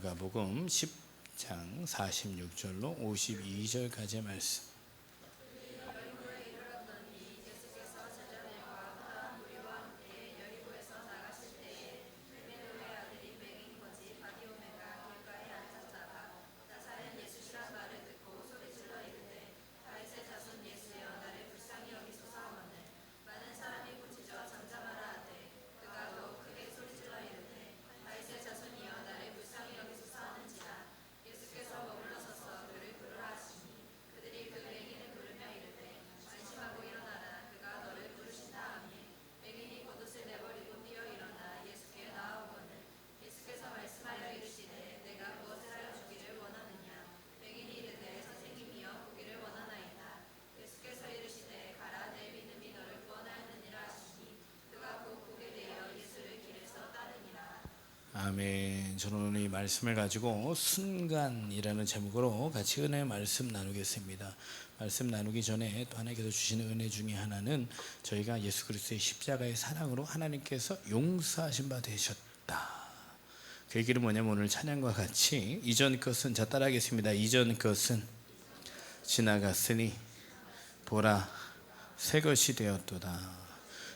마가복음 10장 46절로 52절까지의 말씀. 아멘. 저는 오늘 이 말씀을 가지고 순간이라는 제목으로 같이 은혜의 말씀 나누겠습니다. 말씀 나누기 전에 또 하나님께서 주시는 은혜 중에 하나는 저희가 예수 그리스도의 십자가의 사랑으로 하나님께서 용서하신 바 되셨다. 그 얘기는 뭐냐면 오늘 찬양과 같이 이전 것은, 자 따라하겠습니다. 이전 것은 지나갔으니 보라 새 것이 되었도다.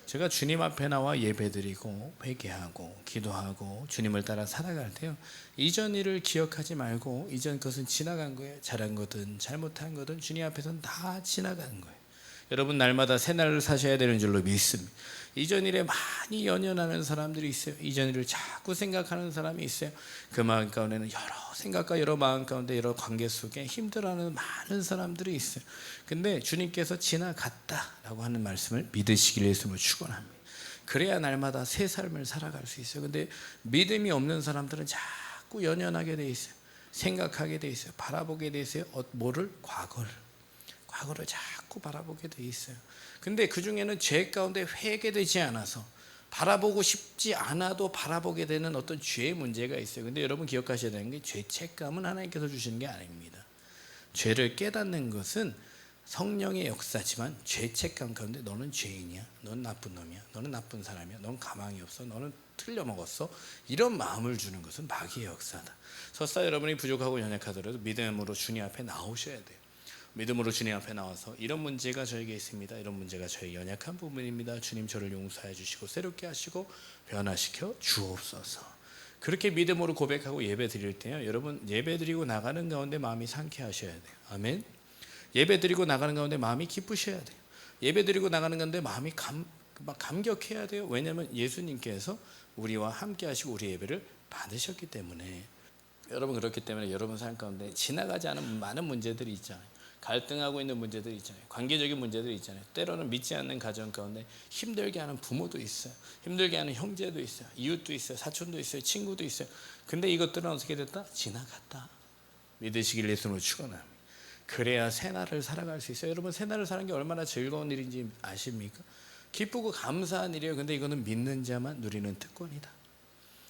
제가 주님 앞에 나와 예배드리고 회개하고 기도하고 주님을 따라 살아갈 때요, 이전 일을 기억하지 말고 이전 것은 지나간 거예요. 잘한 거든 잘못한 거든 주님 앞에서는 다 지나간 거예요. 여러분 날마다 새 날을 사셔야 되는 줄로 믿습니다. 이전 일에 많이 연연하는 사람들이 있어요. 이전 일을 자꾸 생각하는 사람이 있어요. 그 마음 가운데는 여러 생각과 여러 마음 가운데 여러 관계 속에 힘들어하는 많은 사람들이 있어요. 근데 주님께서 지나갔다라고 하는 말씀을 믿으시길 예수님을 축원합니다. 그래야 날마다 새 삶을 살아갈 수 있어요. 근데 믿음이 없는 사람들은 자꾸 연연하게 돼 있어요. 생각하게 돼 있어요. 바라보게 돼 있어요. 뭐를? 과거를 자꾸 바라보게 돼 있어요. 근데 그 중에는 죄 가운데 회개되지 않아서 바라보고 싶지 않아도 바라보게 되는 어떤 죄의 문제가 있어요. 근데 여러분 기억하셔야 되는 게 죄책감은 하나님께서 주시는 게 아닙니다. 죄를 깨닫는 것은 성령의 역사지만 죄책감 가운데 너는 죄인이야, 넌 나쁜 놈이야, 너는 나쁜 사람이야, 넌 가망이 없어, 너는 틀려먹었어, 이런 마음을 주는 것은 마귀의 역사다. 설사 여러분이 부족하고 연약하더라도 믿음으로 주님 앞에 나오셔야 돼요. 믿음으로 주님 앞에 나와서 이런 문제가 저에게 있습니다, 이런 문제가 저의 연약한 부분입니다, 주님 저를 용서해 주시고 새롭게 하시고 변화시켜 주옵소서. 그렇게 믿음으로 고백하고 예배 드릴 때요, 여러분 예배 드리고 나가는 가운데 마음이 상쾌하셔야 돼요. 아멘. 예배 드리고 나가는 가운데 마음이 기쁘셔야 돼요. 예배 드리고 나가는 가운데 마음이 감격해야 돼요. 왜냐하면 예수님께서 우리와 함께 하시고 우리 예배를 받으셨기 때문에. 여러분 그렇기 때문에 여러분 삶 가운데 지나가지 않은 많은 문제들이 있잖아요. 갈등하고 있는 문제들이 있잖아요. 관계적인 문제들이 있잖아요. 때로는 믿지 않는 가정 가운데 힘들게 하는 부모도 있어요. 힘들게 하는 형제도 있어요. 이웃도 있어요. 사촌도 있어요. 친구도 있어요. 근데 이것들은 어떻게 됐다? 지나갔다. 믿으시길 예수님으로 축원합니다. 그래야 새날을 살아갈 수 있어요. 여러분 새날을 사는 게 얼마나 즐거운 일인지 아십니까? 기쁘고 감사한 일이에요. 근데 이거는 믿는 자만 누리는 특권이다.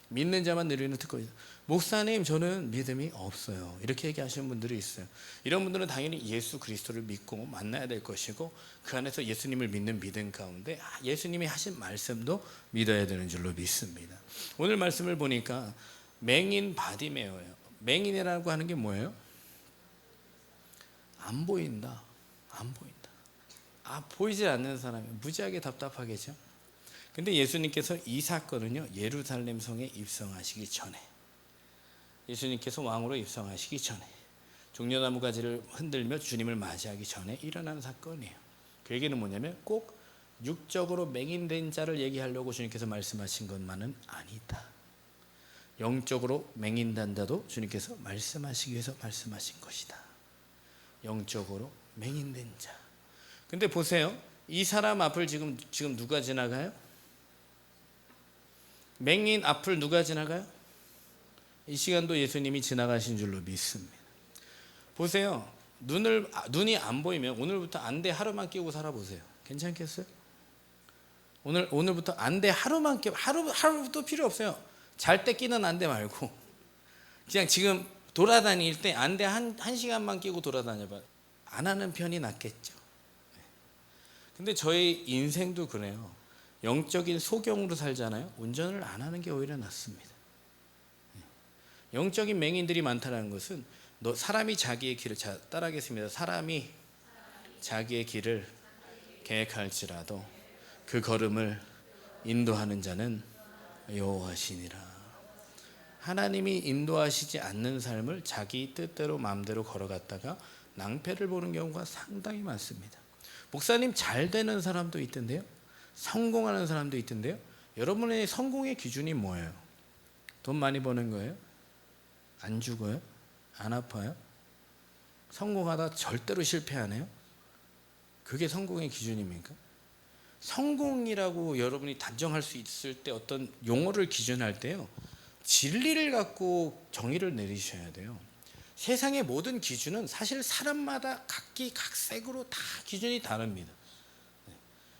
믿는 자만 누리는 특권이다. 목사님 저는 믿음이 없어요, 이렇게 얘기하시는 분들이 있어요. 이런 분들은 당연히 예수 그리스도를 믿고 만나야 될 것이고 그 안에서 예수님을 믿는 믿음 가운데 예수님이 하신 말씀도 믿어야 되는 줄로 믿습니다. 오늘 말씀을 보니까 맹인 바디메오예요. 맹인이라고 하는 게 뭐예요? 안 보인다. 안 보인다. 보이지 않는 사람이 무지하게 답답하겠죠. 근데 예수님께서 이 사건은요, 예루살렘 성에 입성하시기 전에, 예수님께서 왕으로 입성하시기 전에, 종려나무 가지를 흔들며 주님을 맞이하기 전에 일어나는 사건이에요. 그 얘기는 뭐냐면 꼭 육적으로 맹인된 자를 얘기하려고 주님께서 말씀하신 것만은 아니다. 영적으로 맹인된 자도 주님께서 말씀하시기 위해서 말씀하신 것이다. 영적으로 맹인된 자. 근데 보세요, 이 사람 앞을 지금 누가 지나가요? 맹인 앞을 누가 지나가요? 이 시간도 예수님이 지나가신 줄로 믿습니다. 보세요, 눈이 안 보이면 오늘부터 안대 하루만 끼고 살아보세요. 괜찮겠어요? 오늘부터 안대 하루만 끼고, 하루도 필요 없어요. 잘 때 끼는 안대 말고 그냥 지금 돌아다닐 때 안대 한 시간만 끼고 돌아다녀봐. 안 하는 편이 낫겠죠. 근데 저희 인생도 그래요. 영적인 소경으로 살잖아요. 운전을 안 하는 게 오히려 낫습니다. 영적인 맹인들이 많다는 것은 사람이 자기의 길을 따라하겠습니다. 사람이 자기의 길을 계획할지라도 그 걸음을 인도하는 자는 여호와시니라. 하나님이 인도하시지 않는 삶을 자기 뜻대로 마음대로 걸어갔다가 낭패를 보는 경우가 상당히 많습니다. 목사님, 잘 되는 사람도 있던데요, 성공하는 사람도 있던데요, 여러분의 성공의 기준이 뭐예요? 돈 많이 버는 거예요? 안 죽어요? 안 아파요? 성공하다 절대로 실패하네요? 그게 성공의 기준입니까? 성공이라고 여러분이 단정할 수 있을 때 어떤 용어를 기준할 때요, 진리를 갖고 정의를 내리셔야 돼요. 세상의 모든 기준은 사실 사람마다 각기각색으로 다 기준이 다릅니다.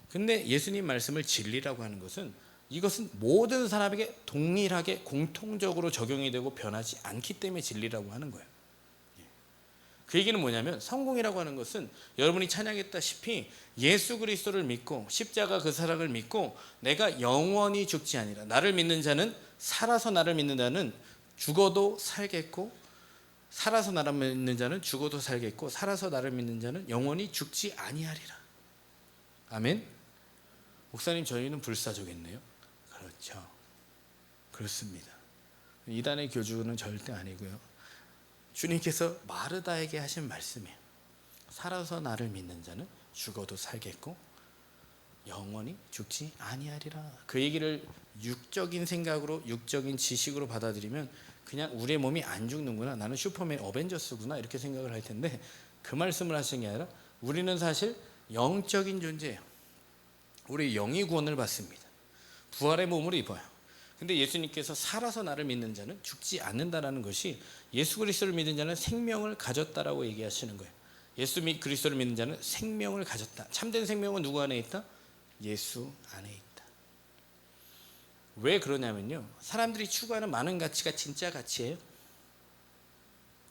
근데 예수님 말씀을 진리라고 하는 것은, 이것은 모든 사람에게 동일하게 공통적으로 적용이 되고 변하지 않기 때문에 진리라고 하는 거예요. 그 얘기는 뭐냐면, 성공이라고 하는 것은 여러분이 찬양했다시피 예수 그리스도를 믿고 십자가 그 사랑을 믿고 내가 영원히 죽지 아니라, 나를 믿는 자는, 살아서 나를 믿는 자는 죽어도 살겠고, 살아서 나를 믿는 자는 죽어도 살겠고, 살아서 나를 믿는 자는 영원히 죽지 아니하리라. 아멘. 목사님, 저희는 불사조겠네요. 그렇죠, 그렇습니다. 이단의 교주는 절대 아니고요, 주님께서 마르다에게 하신 말씀이에요. 살아서 나를 믿는 자는 죽어도 살겠고 영원히 죽지 아니하리라. 그 얘기를 육적인 생각으로, 육적인 지식으로 받아들이면 그냥 우리의 몸이 안 죽는구나, 나는 슈퍼맨 어벤져스구나, 이렇게 생각을 할 텐데, 그 말씀을 하신 게 아니라 우리는 사실 영적인 존재예요. 우리 영이 구원을 받습니다. 부활의 몸을 입어요. 근데 예수님께서 살아서 나를 믿는 자는 죽지 않는다라는 것이, 예수 그리스도를 믿는 자는 생명을 가졌다라고 얘기하시는 거예요. 예수 그리스도를 믿는 자는 생명을 가졌다. 참된 생명은 누구 안에 있다? 예수 안에 있다. 왜 그러냐면요, 사람들이 추구하는 많은 가치가 진짜 가치예요?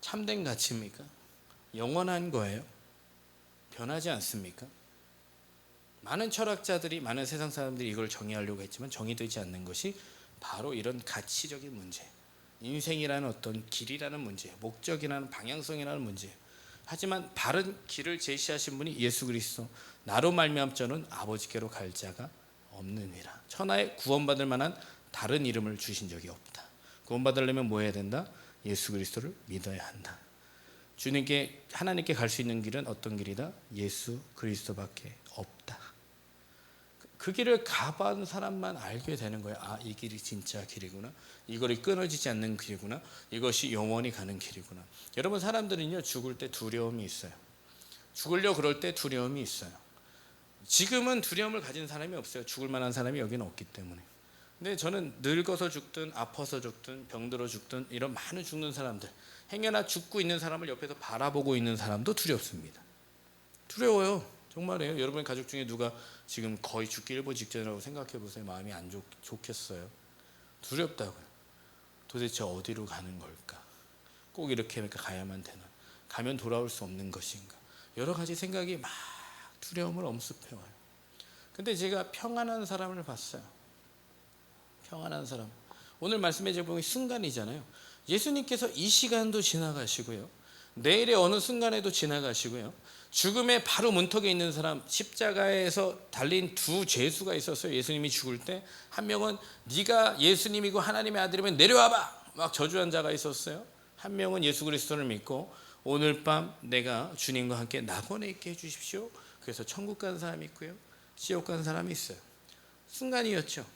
참된 가치입니까? 영원한 거예요? 변하지 않습니까? 많은 철학자들이, 많은 세상 사람들이 이걸 정의하려고 했지만 정의되지 않는 것이 바로 이런 가치적인 문제, 인생이라는 어떤 길이라는 문제, 목적이라는 방향성이라는 문제. 하지만 바른 길을 제시하신 분이 예수 그리스도, 나로 말미암 저는 아버지께로 갈 자가 없느니라. 천하에 구원받을 만한 다른 이름을 주신 적이 없다. 구원받으려면 뭐 해야 된다? 예수 그리스도를 믿어야 한다. 주님께, 하나님께 갈 수 있는 길은 어떤 길이다? 예수 그리스도밖에 없다. 그 길을 가본 사람만 알게 되는 거예요. 아, 이 길이 진짜 길이구나, 이거를 끊어지지 않는 길이구나, 이것이 영원히 가는 길이구나. 여러분, 사람들은요, 죽을 때 두려움이 있어요. 죽으려 그럴 때 두려움이 있어요. 지금은 두려움을 가진 사람이 없어요. 죽을 만한 사람이 여기는 없기 때문에. 근데 저는 늙어서 죽든 아파서 죽든 병들어 죽든 이런 많은 죽는 사람들, 행여나 죽고 있는 사람을 옆에서 바라보고 있는 사람도 두렵습니다. 두려워요. 정말이에요. 여러분의 가족 중에 누가 지금 거의 죽기 일보 직전이라고 생각해 보세요. 마음이 안 좋겠어요. 두렵다고요. 도대체 어디로 가는 걸까? 꼭 이렇게 가야만 되나? 가면 돌아올 수 없는 것인가? 여러 가지 생각이 막 두려움을 엄습해와요. 근데 제가 평안한 사람을 봤어요. 평안한 사람. 오늘 말씀해 보면 순간이잖아요. 예수님께서 이 시간도 지나가시고요, 내일의 어느 순간에도 지나가시고요, 죽음의 바로 문턱에 있는 사람, 십자가에서 달린 두 죄수가 있었어요. 예수님이 죽을 때 한 명은 네가 예수님이고 하나님의 아들이면 내려와봐 막 저주한 자가 있었어요. 한 명은 예수 그리스도를 믿고 오늘 밤 내가 주님과 함께 낙원에 있게 해주십시오. 그래서 천국 간 사람이 있고요, 지옥 간 사람이 있어요. 순간이었죠.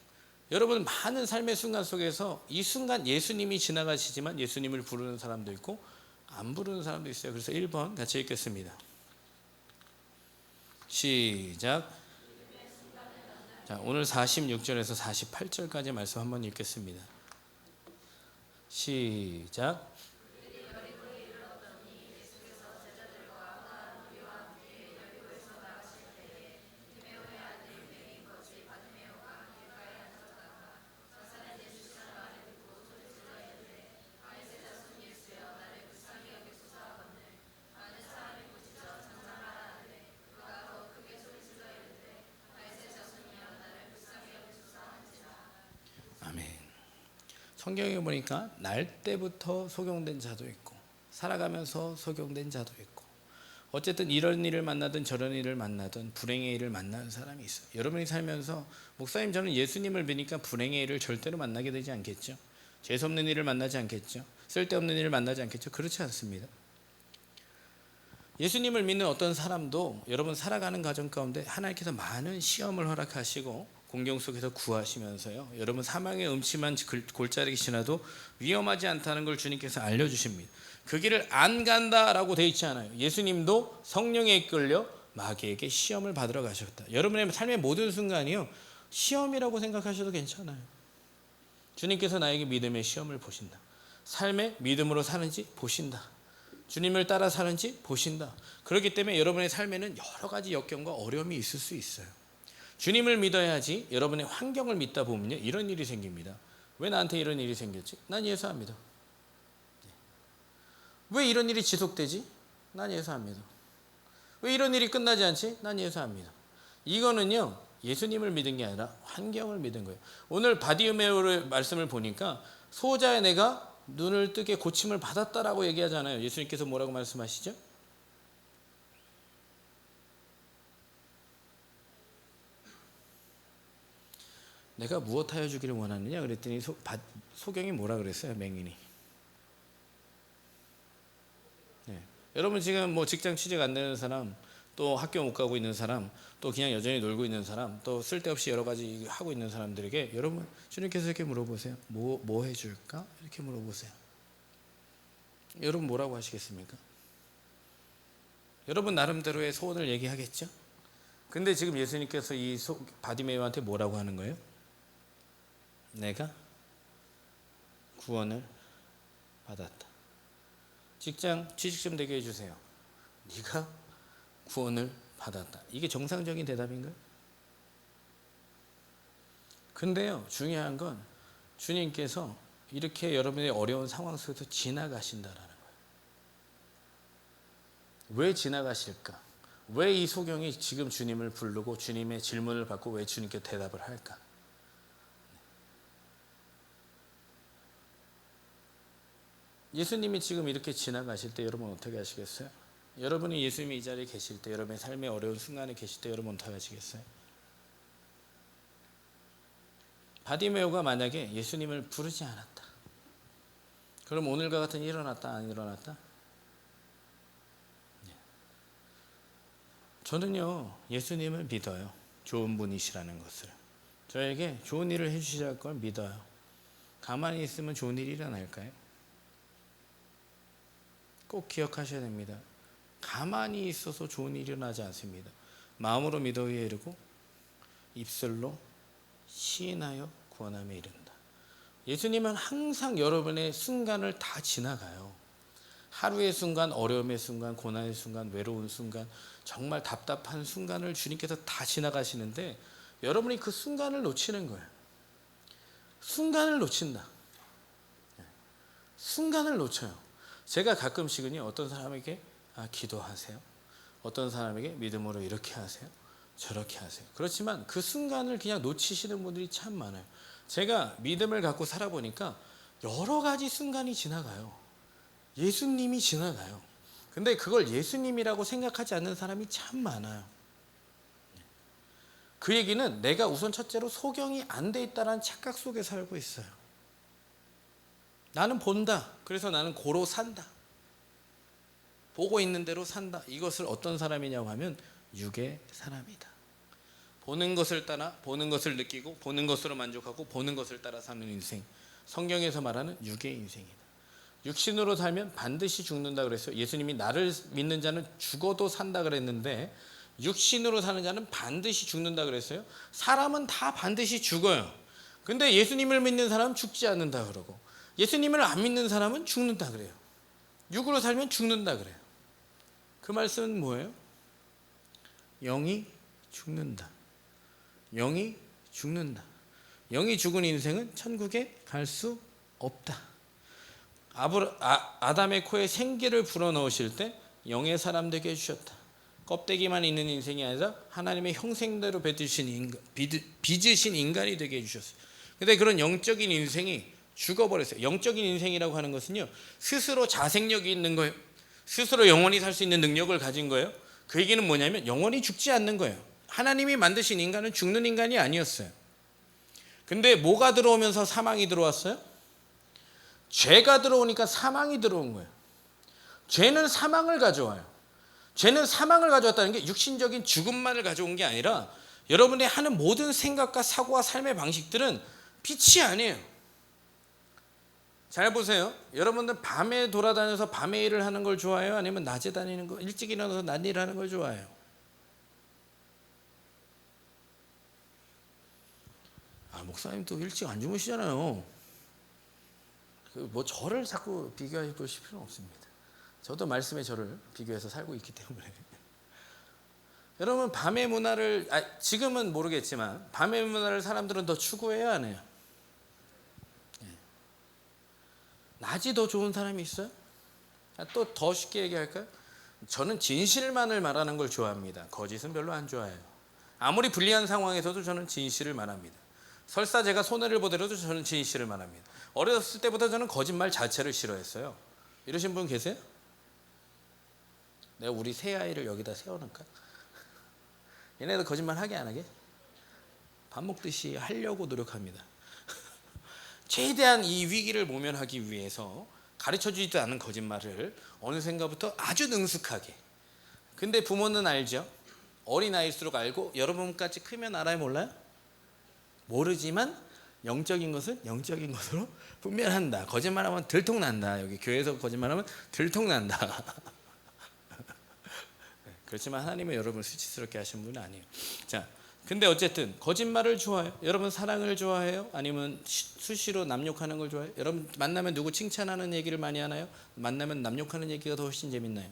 여러분, 많은 삶의 순간 속에서 이 순간 예수님이 지나가시지만 예수님을 부르는 사람도 있고 안 부르는 사람도 있어요. 그래서 1번 같이 읽겠습니다. 시작. 자, 오늘 46절에서 48절까지 말씀 한번 읽겠습니다. 시작. 성경에 보니까 날 때부터 속용된 자도 있고 살아가면서 속용된 자도 있고, 어쨌든 이런 일을 만나든 저런 일을 만나든 불행의 일을 만나는 사람이 있어요. 여러분이 살면서 목사님 저는 예수님을 믿으니까 불행의 일을 절대로 만나게 되지 않겠죠? 재수없는 일을 만나지 않겠죠? 쓸데없는 일을 만나지 않겠죠? 그렇지 않습니다. 예수님을 믿는 어떤 사람도 여러분 살아가는 과정 가운데 하나님께서 많은 시험을 허락하시고 공경 속에서 구하시면서요, 여러분 사망의 음침한 골짜기 지나도 위험하지 않다는 걸 주님께서 알려주십니다. 그 길을 안 간다라고 되어 있지 않아요. 예수님도 성령에 이끌려 마귀에게 시험을 받으러 가셨다. 여러분의 삶의 모든 순간이요 시험이라고 생각하셔도 괜찮아요. 주님께서 나에게 믿음의 시험을 보신다. 삶의 믿음으로 사는지 보신다. 주님을 따라 사는지 보신다. 그렇기 때문에 여러분의 삶에는 여러 가지 역경과 어려움이 있을 수 있어요. 주님을 믿어야지. 여러분의 환경을 믿다 보면요 이런 일이 생깁니다. 왜 나한테 이런 일이 생겼지? 난 예수 안 믿어. 왜 이런 일이 지속되지? 난 예수 안 믿어. 왜 이런 일이 끝나지 않지? 난 예수 안 믿어. 이거는요 예수님을 믿은 게 아니라 환경을 믿은 거예요. 오늘 바디메오의 말씀을 보니까 소자의 내가 눈을 뜨게 고침을 받았다라고 얘기하잖아요. 예수님께서 뭐라고 말씀하시죠? 내가 무엇하여 주기를 원하느냐 그랬더니 소경이 뭐라 그랬어요? 맹인이. 네. 여러분 지금 뭐 직장 취직 안 되는 사람, 또 학교 못 가고 있는 사람, 또 그냥 여전히 놀고 있는 사람, 또 쓸데없이 여러 가지 하고 있는 사람들에게 여러분 주님께서 이렇게 물어보세요. 뭐 해줄까? 이렇게 물어보세요. 여러분 뭐라고 하시겠습니까? 여러분 나름대로의 소원을 얘기하겠죠? 근데 지금 예수님께서 이 바디메오한테 뭐라고 하는 거예요? 내가 구원을 받았다. 직장 취직 좀 되게 해주세요. 네가 구원을 받았다. 이게 정상적인 대답인가요? 근데요 중요한 건 주님께서 이렇게 여러분의 어려운 상황 속에서 지나가신다라는 거예요. 왜 지나가실까? 왜 이 소경이 지금 주님을 부르고 주님의 질문을 받고 왜 주님께 대답을 할까? 예수님이 지금 이렇게 지나가실 때 여러분 어떻게 하시겠어요? 여러분이 예수님이 이 자리에 계실 때, 여러분의 삶의 어려운 순간에 계실 때 여러분 어떻게 하시겠어요? 바디메오가 만약에 예수님을 부르지 않았다, 그럼 오늘과 같은 일이 일어났다 안 일어났다? 저는요 예수님을 믿어요. 좋은 분이시라는 것을, 저에게 좋은 일을 해주시할 걸 믿어요. 가만히 있으면 좋은 일이 일어날까요? 꼭 기억하셔야 됩니다. 가만히 있어서 좋은 일이 일어나지 않습니다. 마음으로 믿어 위에 이르고 입술로 시인하여 구원함에 이른다. 예수님은 항상 여러분의 순간을 다 지나가요. 하루의 순간, 어려움의 순간, 고난의 순간, 외로운 순간, 정말 답답한 순간을 주님께서 다 지나가시는데 여러분이 그 순간을 놓치는 거예요. 순간을 놓친다. 순간을 놓쳐요. 제가 가끔씩은요 어떤 사람에게 기도하세요, 어떤 사람에게 믿음으로 이렇게 하세요, 저렇게 하세요. 그렇지만 그 순간을 그냥 놓치시는 분들이 참 많아요. 제가 믿음을 갖고 살아보니까 여러 가지 순간이 지나가요. 예수님이 지나가요. 근데 그걸 예수님이라고 생각하지 않는 사람이 참 많아요. 그 얘기는 내가 우선 첫째로 소경이 안 돼 있다는 착각 속에 살고 있어요. 나는 본다, 그래서 나는 고로 산다, 보고 있는 대로 산다. 이것을 어떤 사람이냐고 하면 육의 사람이다. 보는 것을 따라 보는 것을 느끼고 보는 것으로 만족하고 보는 것을 따라 사는 인생, 성경에서 말하는 육의 인생이다. 육신으로 살면 반드시 죽는다 그랬어요. 예수님이 나를 믿는 자는 죽어도 산다 그랬는데 육신으로 사는 자는 반드시 죽는다 그랬어요. 사람은 다 반드시 죽어요. 근데 예수님을 믿는 사람은 죽지 않는다 그러고 예수님을 안 믿는 사람은 죽는다 그래요. 육으로 살면 죽는다 그래요. 그 말씀은 뭐예요? 영이 죽는다. 영이 죽는다. 영이 죽은 인생은 천국에 갈 수 없다. 아담의 코에 생기를 불어넣으실 때 영의 사람 되게 해주셨다. 껍데기만 있는 인생이 아니라 하나님의 형생대로 빚으신 인간이 되게 해주셨어요. 근데 그런 영적인 인생이 죽어버렸어요. 영적인 인생이라고 하는 것은요, 스스로 자생력이 있는 거예요. 스스로 영원히 살 수 있는 능력을 가진 거예요. 그 얘기는 뭐냐면 영원히 죽지 않는 거예요. 하나님이 만드신 인간은 죽는 인간이 아니었어요. 근데 뭐가 들어오면서 사망이 들어왔어요? 죄가 들어오니까 사망이 들어온 거예요. 죄는 사망을 가져와요. 죄는 사망을 가져왔다는 게 육신적인 죽음만을 가져온 게 아니라 여러분이 하는 모든 생각과 사고와 삶의 방식들은 빛이 아니에요. 잘 보세요. 여러분들 밤에 돌아다녀서 밤에 일을 하는 걸 좋아해요? 아니면 낮에 다니는 거, 일찍 일어나서 낮 일을 하는 걸 좋아해요? 목사님 또 일찍 안 주무시잖아요. 뭐 저를 자꾸 비교해 보실 필요는 없습니다. 저도 말씀에 저를 비교해서 살고 있기 때문에. 여러분 밤의 문화를 지금은 모르겠지만 밤의 문화를 사람들은 더 추구해요, 안 해요? 낮이 더 좋은 사람이 있어요? 또 더 쉽게 얘기할까요? 저는 진실만을 말하는 걸 좋아합니다. 거짓은 별로 안 좋아해요. 아무리 불리한 상황에서도 저는 진실을 말합니다. 설사 제가 손해를 보더라도 저는 진실을 말합니다. 어렸을 때부터 저는 거짓말 자체를 싫어했어요. 이러신 분 계세요? 내가 우리 새 아이를 여기다 세워놓을까? 얘네들 거짓말 하게 안 하게? 밥 먹듯이 하려고 노력합니다. 최대한 이 위기를 모면하기 위해서 가르쳐주지도 않은 거짓말을 어느샌가부터 아주 능숙하게. 근데 부모는 알죠? 어린아이일수록 알고 여러분까지 크면 알아요, 몰라요? 모르지만 영적인 것은 영적인 것으로 분별한다. 거짓말하면 들통난다. 여기 교회에서 거짓말하면 들통난다. 그렇지만 하나님은 여러분을 수치스럽게 하신 분은 아니에요. 자, 근데 어쨌든 거짓말을 좋아해요? 여러분 사랑을 좋아해요? 아니면 수시로 남욕하는 걸 좋아해요? 여러분 만나면 누구 칭찬하는 얘기를 많이 하나요? 만나면 남욕하는 얘기가 더 훨씬 재밌나요?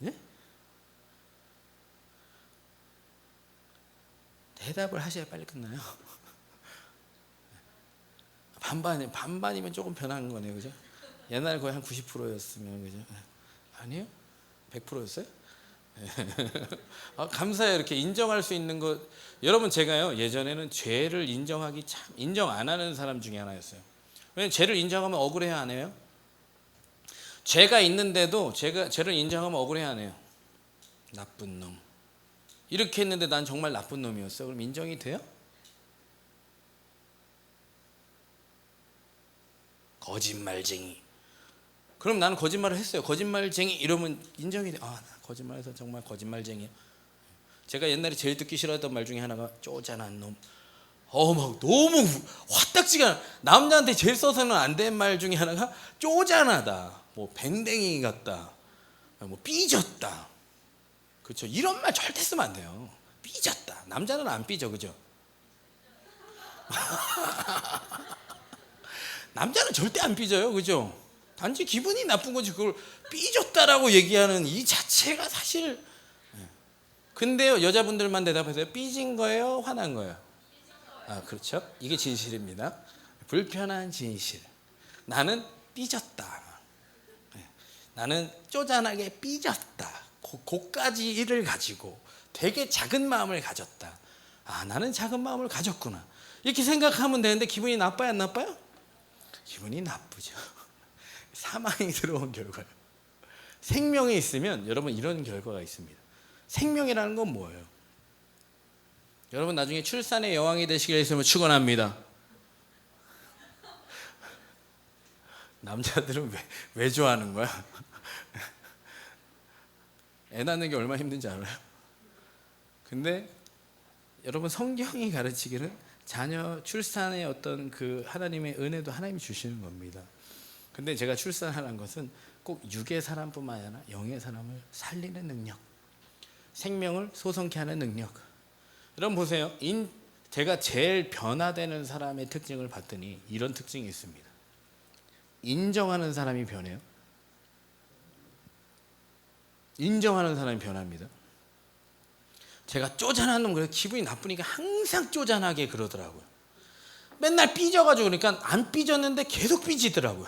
예? 대답을 하셔야 빨리 끝나요. 반반이면 조금 변한 거네요, 그죠? 옛날에 거의 한 90%였으면, 그죠? 아니요? 100%였어요? 감사해요. 이렇게 인정할 수 있는 것. 여러분 제가요 예전에는 죄를 인정하기 참 인정 안 하는 사람 중에 하나였어요. 왜냐면 죄를 인정하면 억울해야 안 해요? 죄가 있는데도 죄를 인정하면 억울해야 안 해요? 나쁜 놈. 이렇게 했는데 난 정말 나쁜 놈이었어. 그럼 인정이 돼요? 거짓말쟁이. 그럼 나는 거짓말을 했어요. 거짓말쟁이 이러면 인정이 돼. 나 거짓말해서 정말 거짓말쟁이야. 제가 옛날에 제일 듣기 싫어했던 말 중에 하나가 쪼잔한 놈. 막 너무 화딱지가 남자한테 제일 써서는 안 된 말 중에 하나가 쪼잔하다. 뭐 뱅댕이 같다. 뭐 삐졌다. 그렇죠. 이런 말 절대 쓰면 안 돼요. 삐졌다. 남자는 안 삐져, 그죠? 남자는 절대 안 삐져요, 그죠? 단지 기분이 나쁜 거지 그걸 삐졌다라고 얘기하는 이 자체가 사실. 근데요 여자분들만 대답하세요. 삐진 거예요? 화난 거예요? 그렇죠. 이게 진실입니다. 불편한 진실. 나는 삐졌다. 나는 쪼잔하게 삐졌다. 고까지 일을 가지고 되게 작은 마음을 가졌다. 나는 작은 마음을 가졌구나. 이렇게 생각하면 되는데 기분이 나빠요, 안 나빠요? 기분이 나쁘죠. 사망이 들어온 결과예요. 생명이 있으면 여러분 이런 결과가 있습니다. 생명이라는 건 뭐예요? 여러분 나중에 출산의 여왕이 되시길 위해서 축원합니다. 남자들은 왜 좋아하는 거야? 애 낳는 게 얼마나 힘든지 알아요? 근데 여러분 성경이 가르치기는 자녀 출산의 어떤 그 하나님의 은혜도 하나님이 주시는 겁니다. 근데 제가 출산하는 것은 꼭 육의 사람뿐만 아니라 영의 사람을 살리는 능력, 생명을 소성케 하는 능력. 여러분 보세요. 제가 제일 변화되는 사람의 특징을 봤더니 이런 특징이 있습니다. 인정하는 사람이 변해요. 인정하는 사람이 변합니다. 제가 쪼잔한 놈 그래 기분이 나쁘니까 항상 쪼잔하게 그러더라고요. 맨날 삐져가지고 그러니까 안 삐졌는데 계속 삐지더라고요.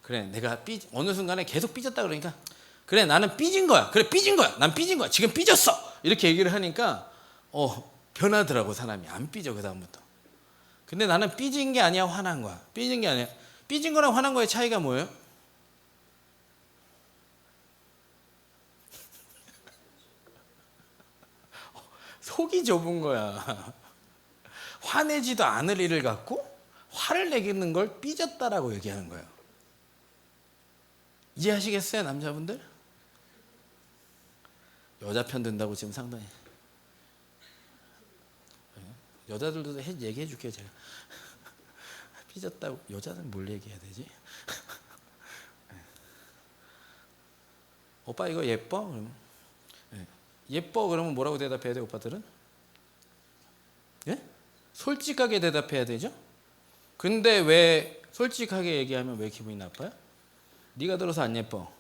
그래 내가 어느 순간에 계속 삐졌다 그러니까 그래 나는 삐진 거야. 그래 삐진 거야. 난 삐진 거야. 지금 삐졌어. 이렇게 얘기를 하니까 변하더라고 사람이. 안 삐져 그 다음부터. 근데 나는 삐진 게 아니야, 화난 거야. 삐진 게 아니야. 삐진 거랑 화난 거의 차이가 뭐예요? 속이 좁은 거야. 화내지도 않을 일을 갖고 화를 내겠는 걸 삐졌다라고 얘기하는 거예요. 이해하시겠어요, 남자분들? 여자 편 든다고 지금 상당히. 여자들도 얘기해 줄게요, 제가. 삐졌다고. 여자는 뭘 얘기해야 되지? 오빠 이거 예뻐? 그러면 예뻐 그러면 뭐라고 대답해야 돼요, 오빠들은? 예? 솔직하게 대답해야 되죠? 근데 왜 솔직하게 얘기하면 왜 기분이 나빠요? 네가 들어서 안 예뻐.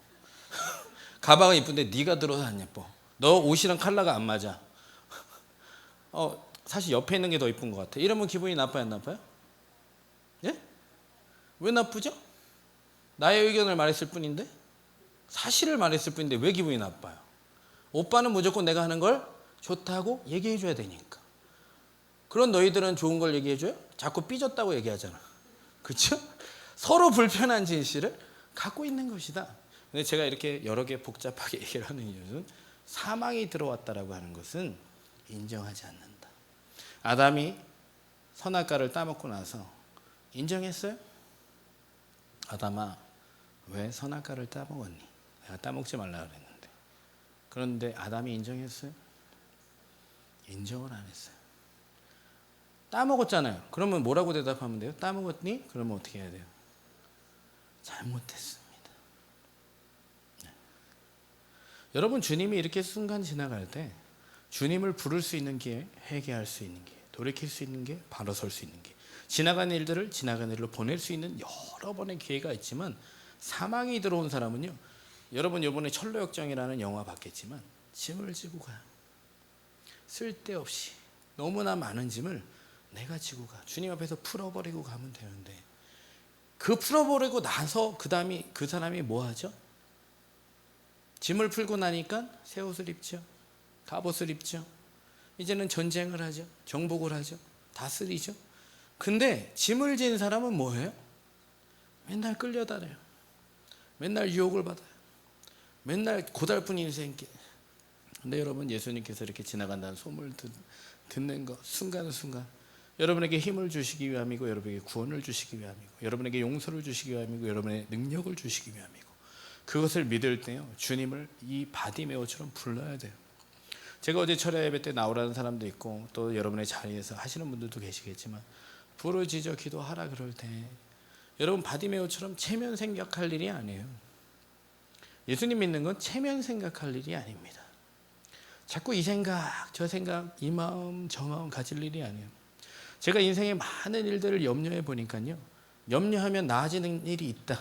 가방은 이쁜데 네가 들어서 안 예뻐. 너 옷이랑 컬러가 안 맞아. 사실 옆에 있는 게 더 이쁜 것 같아. 이러면 기분이 나빠요, 안 나빠요? 예? 왜 나쁘죠? 나의 의견을 말했을 뿐인데, 사실을 말했을 뿐인데 왜 기분이 나빠요? 오빠는 무조건 내가 하는 걸 좋다고 얘기해 줘야 되니까. 그런 너희들은 좋은 걸 얘기해 줘요? 자꾸 삐졌다고 얘기하잖아. 그렇죠? 서로 불편한 진실을 갖고 있는 것이다. 근데 제가 이렇게 여러 개 복잡하게 얘기를 하는 이유는 사망이 들어왔다라고 하는 것은 인정하지 않는다. 아담이 선악과를 따먹고 나서 인정했어요? 아담아, 왜 선악과를 따먹었니? 내가 따먹지 말라 그랬는데. 그런데 아담이 인정했어요? 인정을 안 했어요. 따먹었잖아요. 그러면 뭐라고 대답하면 돼요? 따먹었니? 그러면 어떻게 해야 돼요? 잘못했습니다. 네. 여러분, 주님이 이렇게 순간 지나갈 때 주님을 부를 수 있는 게, 회개할 수 있는 게, 돌이킬 수 있는 게, 바로 설 수 있는 게, 지나간 일들을 지나간 일로 보낼 수 있는 여러 번의 기회가 있지만, 사망이 들어온 사람은요, 여러분 이번에 철로역정이라는 영화 봤겠지만 짐을 지고 가요. 쓸데없이 너무나 많은 짐을 내가 지고 가. 주님 앞에서 풀어버리고 가면 되는데, 그 풀어버리고 나서 그 사람이 뭐 하죠? 짐을 풀고 나니까 새 옷을 입죠. 갑옷을 입죠. 이제는 전쟁을 하죠. 정복을 하죠. 다스리죠. 근데 짐을 진 사람은 뭐예요? 맨날 끌려다녀요. 맨날 유혹을 받아요. 맨날 고달픈 인생길. 근데 여러분, 예수님께서 이렇게 지나간다는 소문을 듣는 것, 순간순간 여러분에게 힘을 주시기 위함이고, 여러분에게 구원을 주시기 위함이고, 여러분에게 용서를 주시기 위함이고, 여러분의 능력을 주시기 위함이고, 그것을 믿을 때요, 주님을 이 바디메오처럼 불러야 돼요. 제가 어제 철야 예배 때 나오라는 사람도 있고, 또 여러분의 자리에서 하시는 분들도 계시겠지만, 부르짖어 기도하라 그럴 때 여러분, 바디메오처럼 체면 생각할 일이 아니에요. 예수님 믿는 건 체면 생각할 일이 아닙니다. 자꾸 이 생각 저 생각, 이 마음 저 마음 가질 일이 아니에요. 제가 인생의 많은 일들을 염려해 보니까요, 염려하면 나아지는 일이 있다.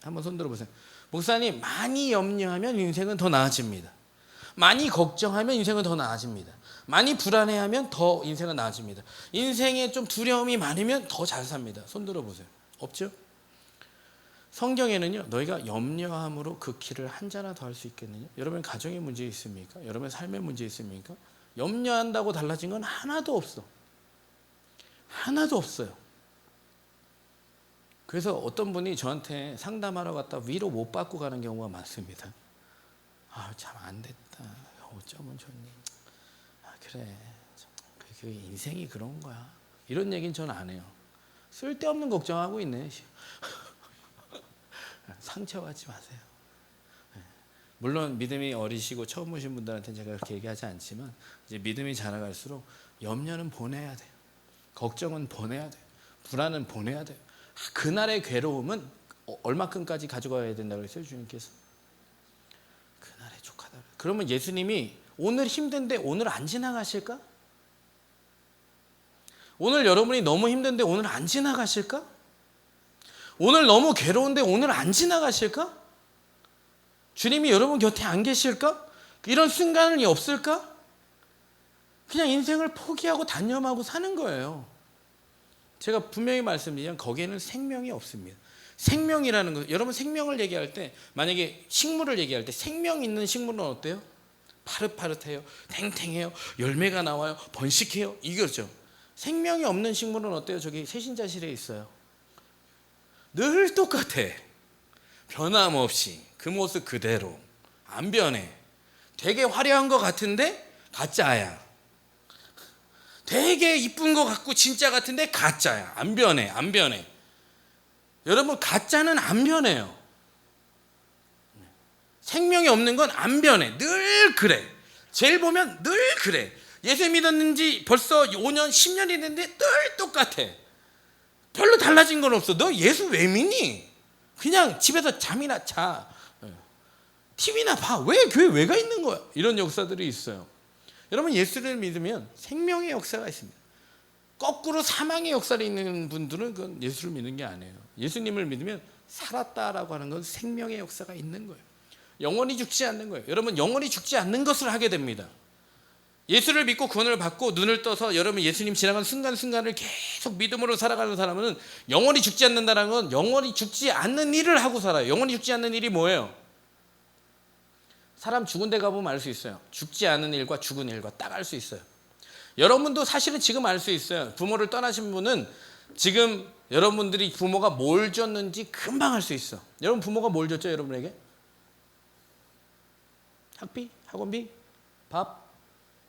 한번 손 들어보세요. 목사님, 많이 염려하면 인생은 더 나아집니다. 많이 걱정하면 인생은 더 나아집니다. 많이 불안해하면 더 인생은 나아집니다. 인생에 좀 두려움이 많으면 더 잘 삽니다. 손 들어보세요. 없죠? 성경에는요, 너희가 염려함으로 그 길을 한 자나 더 할 수 있겠느냐? 여러분 가정에 문제 있습니까? 여러분 삶에 문제 있습니까? 염려한다고 달라진 건 하나도 없어. 하나도 없어요. 그래서 어떤 분이 저한테 상담하러 갔다 위로 못 받고 가는 경우가 많습니다. 참 안 됐다. 어쩌면 좋니? 그래. 그 인생이 그런 거야. 이런 얘기는 저는 안 해요. 쓸데없는 걱정하고 있네. 상처받지 마세요. 물론 믿음이 어리시고 처음 오신 분들한테는 제가 그렇게 얘기하지 않지만, 이제 믿음이 자라갈수록 염려는 보내야 돼요. 걱정은 보내야 돼요. 불안은 보내야 돼요. 그날의 괴로움은 얼마큼까지 가져가야 된다고 했어요, 주님께서? 그날의 족하다. 그러면 예수님이 오늘 힘든데 오늘 안 지나가실까? 오늘 여러분이 너무 힘든데 오늘 안 지나가실까? 오늘 너무 괴로운데 오늘 안 지나가실까? 주님이 여러분 곁에 안 계실까? 이런 순간이 없을까? 그냥 인생을 포기하고 단념하고 사는 거예요. 제가 분명히 말씀드리면 거기에는 생명이 없습니다. 생명이라는 것, 여러분 생명을 얘기할 때, 만약에 식물을 얘기할 때 생명 있는 식물은 어때요? 파릇파릇해요. 탱탱해요. 열매가 나와요. 번식해요. 이거죠. 생명이 없는 식물은 어때요? 저기 세신자실에 있어요. 늘 똑같아. 변함없이 그 모습 그대로 안 변해. 되게 화려한 것 같은데 가짜야. 되게 이쁜 것 같고 진짜 같은데 가짜야. 안 변해. 안 변해. 여러분, 가짜는 안 변해요. 생명이 없는 건 안 변해. 늘 그래. 제일 보면 늘 그래. 예수 믿었는지 벌써 5년 10년이 됐는데 늘 똑같아. 별로 달라진 건 없어. 너 예수 왜 믿니? 그냥 집에서 잠이나 자, TV나 봐. 왜 교회 왜 가 있는 거야? 이런 역사들이 있어요. 여러분, 예수를 믿으면 생명의 역사가 있습니다. 거꾸로 사망의 역사를 있는 분들은 그건 예수를 믿는 게 아니에요. 예수님을 믿으면 살았다라고 하는 건 생명의 역사가 있는 거예요. 영원히 죽지 않는 거예요. 여러분, 영원히 죽지 않는 것을 하게 됩니다. 예수를 믿고 구원을 받고 눈을 떠서 여러분 예수님 지나간 순간순간을 계속 믿음으로 살아가는 사람은 영원히 죽지 않는다는 건 영원히 죽지 않는 일을 하고 살아요. 영원히 죽지 않는 일이 뭐예요? 사람 죽은 데 가보면 알 수 있어요. 죽지 않은 일과 죽은 일과 딱 알 수 있어요. 여러분도 사실은 지금 알 수 있어요. 부모를 떠나신 분은 지금 여러분들이 부모가 뭘 줬는지 금방 알 수 있어. 여러분 부모가 뭘 줬죠? 여러분에게? 학비? 학원비? 밥?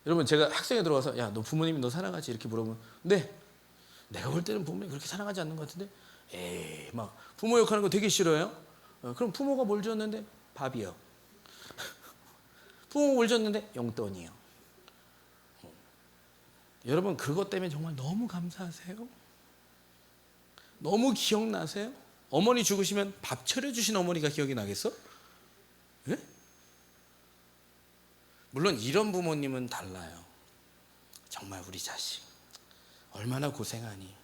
여러분, 제가 학생에 들어가서 야, 너 부모님이 너 사랑하지? 이렇게 물어보면 네. 내가 볼 때는 부모님이 그렇게 사랑하지 않는 것 같은데 에이, 막 부모 욕하는 거 되게 싫어요. 그럼 부모가 뭘 줬는데? 밥이요. 부모가 뭘 줬는데? 용돈이요. 여러분, 그것 때문에 정말 너무 감사하세요? 너무 기억나세요? 어머니 죽으시면 밥 차려주신 어머니가 기억이 나겠어? 예? 물론 이런 부모님은 달라요. 정말 우리 자식 얼마나 고생하니?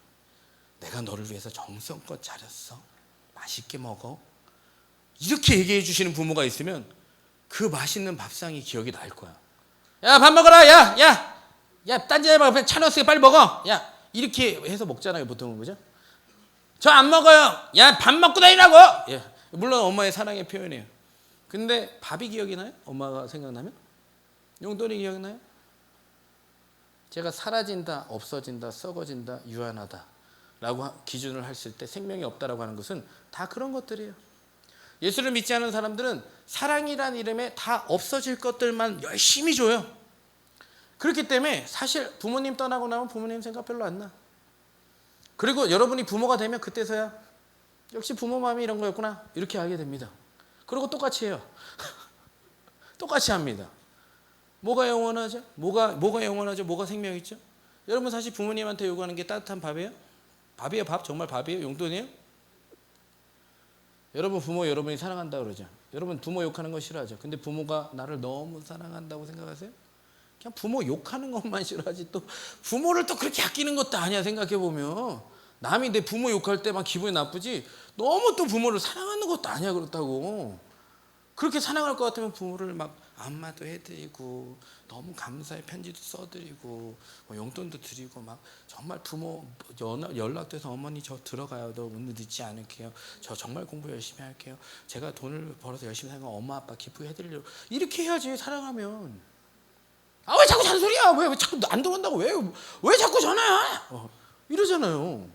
내가 너를 위해서 정성껏 차렸어. 맛있게 먹어. 이렇게 얘기해 주시는 부모가 있으면 그 맛있는 밥상이 기억이 날 거야. 야, 밥 먹어라. 야, 딴지 말고 차 넣었으니까 빨리 먹어. 야, 이렇게 해서 먹잖아요, 보통은. 그죠? 저 안 먹어요. 야, 밥 먹고 다니라고. 예, 물론 엄마의 사랑의 표현이에요. 근데 밥이 기억이 나요? 엄마가 생각나면? 용돈이 기억나요? 제가 사라진다, 없어진다, 썩어진다, 유한하다 라고 기준을 했을 때 생명이 없다라고 하는 것은 다 그런 것들이에요. 예수를 믿지 않은 사람들은 사랑이란 이름에 다 없어질 것들만 열심히 줘요. 그렇기 때문에 사실 부모님 떠나고 나면 부모님 생각 별로 안 나. 그리고 여러분이 부모가 되면 그때서야 역시 부모 마음이 이런 거였구나 이렇게 알게 됩니다. 그리고 똑같이 해요. 똑같이 합니다. 뭐가 영원하죠? 뭐가 영원하죠? 뭐가 생명 있죠? 여러분, 사실 부모님한테 요구하는 게 따뜻한 밥이에요? 밥이에요, 밥? 정말 밥이에요? 용돈이에요? 여러분, 부모 여러분이 사랑한다고 그러죠. 여러분, 부모 욕하는 거 싫어하죠. 근데 부모가 나를 너무 사랑한다고 생각하세요? 그냥 부모 욕하는 것만 싫어하지 또 부모를 또 그렇게 아끼는 것도 아니야. 생각해보면 남이 내 부모 욕할 때만 기분이 나쁘지 너무 또 부모를 사랑하는 것도 아니야. 그렇다고 그렇게 사랑할 것 같으면 부모를 막 안마도 해드리고 너무 감사의 편지도 써드리고 뭐 용돈도 드리고 막 정말 부모 연락돼서 어머니 저 들어가요. 너 오늘 늦지 않을게요. 저 정말 공부 열심히 할게요. 제가 돈을 벌어서 열심히 사는 거 엄마 아빠 기쁘게 해드리려고 이렇게 해야지. 사랑하면. 아, 왜 자꾸 잔소리야? 왜 자꾸 안 들어온다고? 왜 자꾸 전화야? 이러잖아요.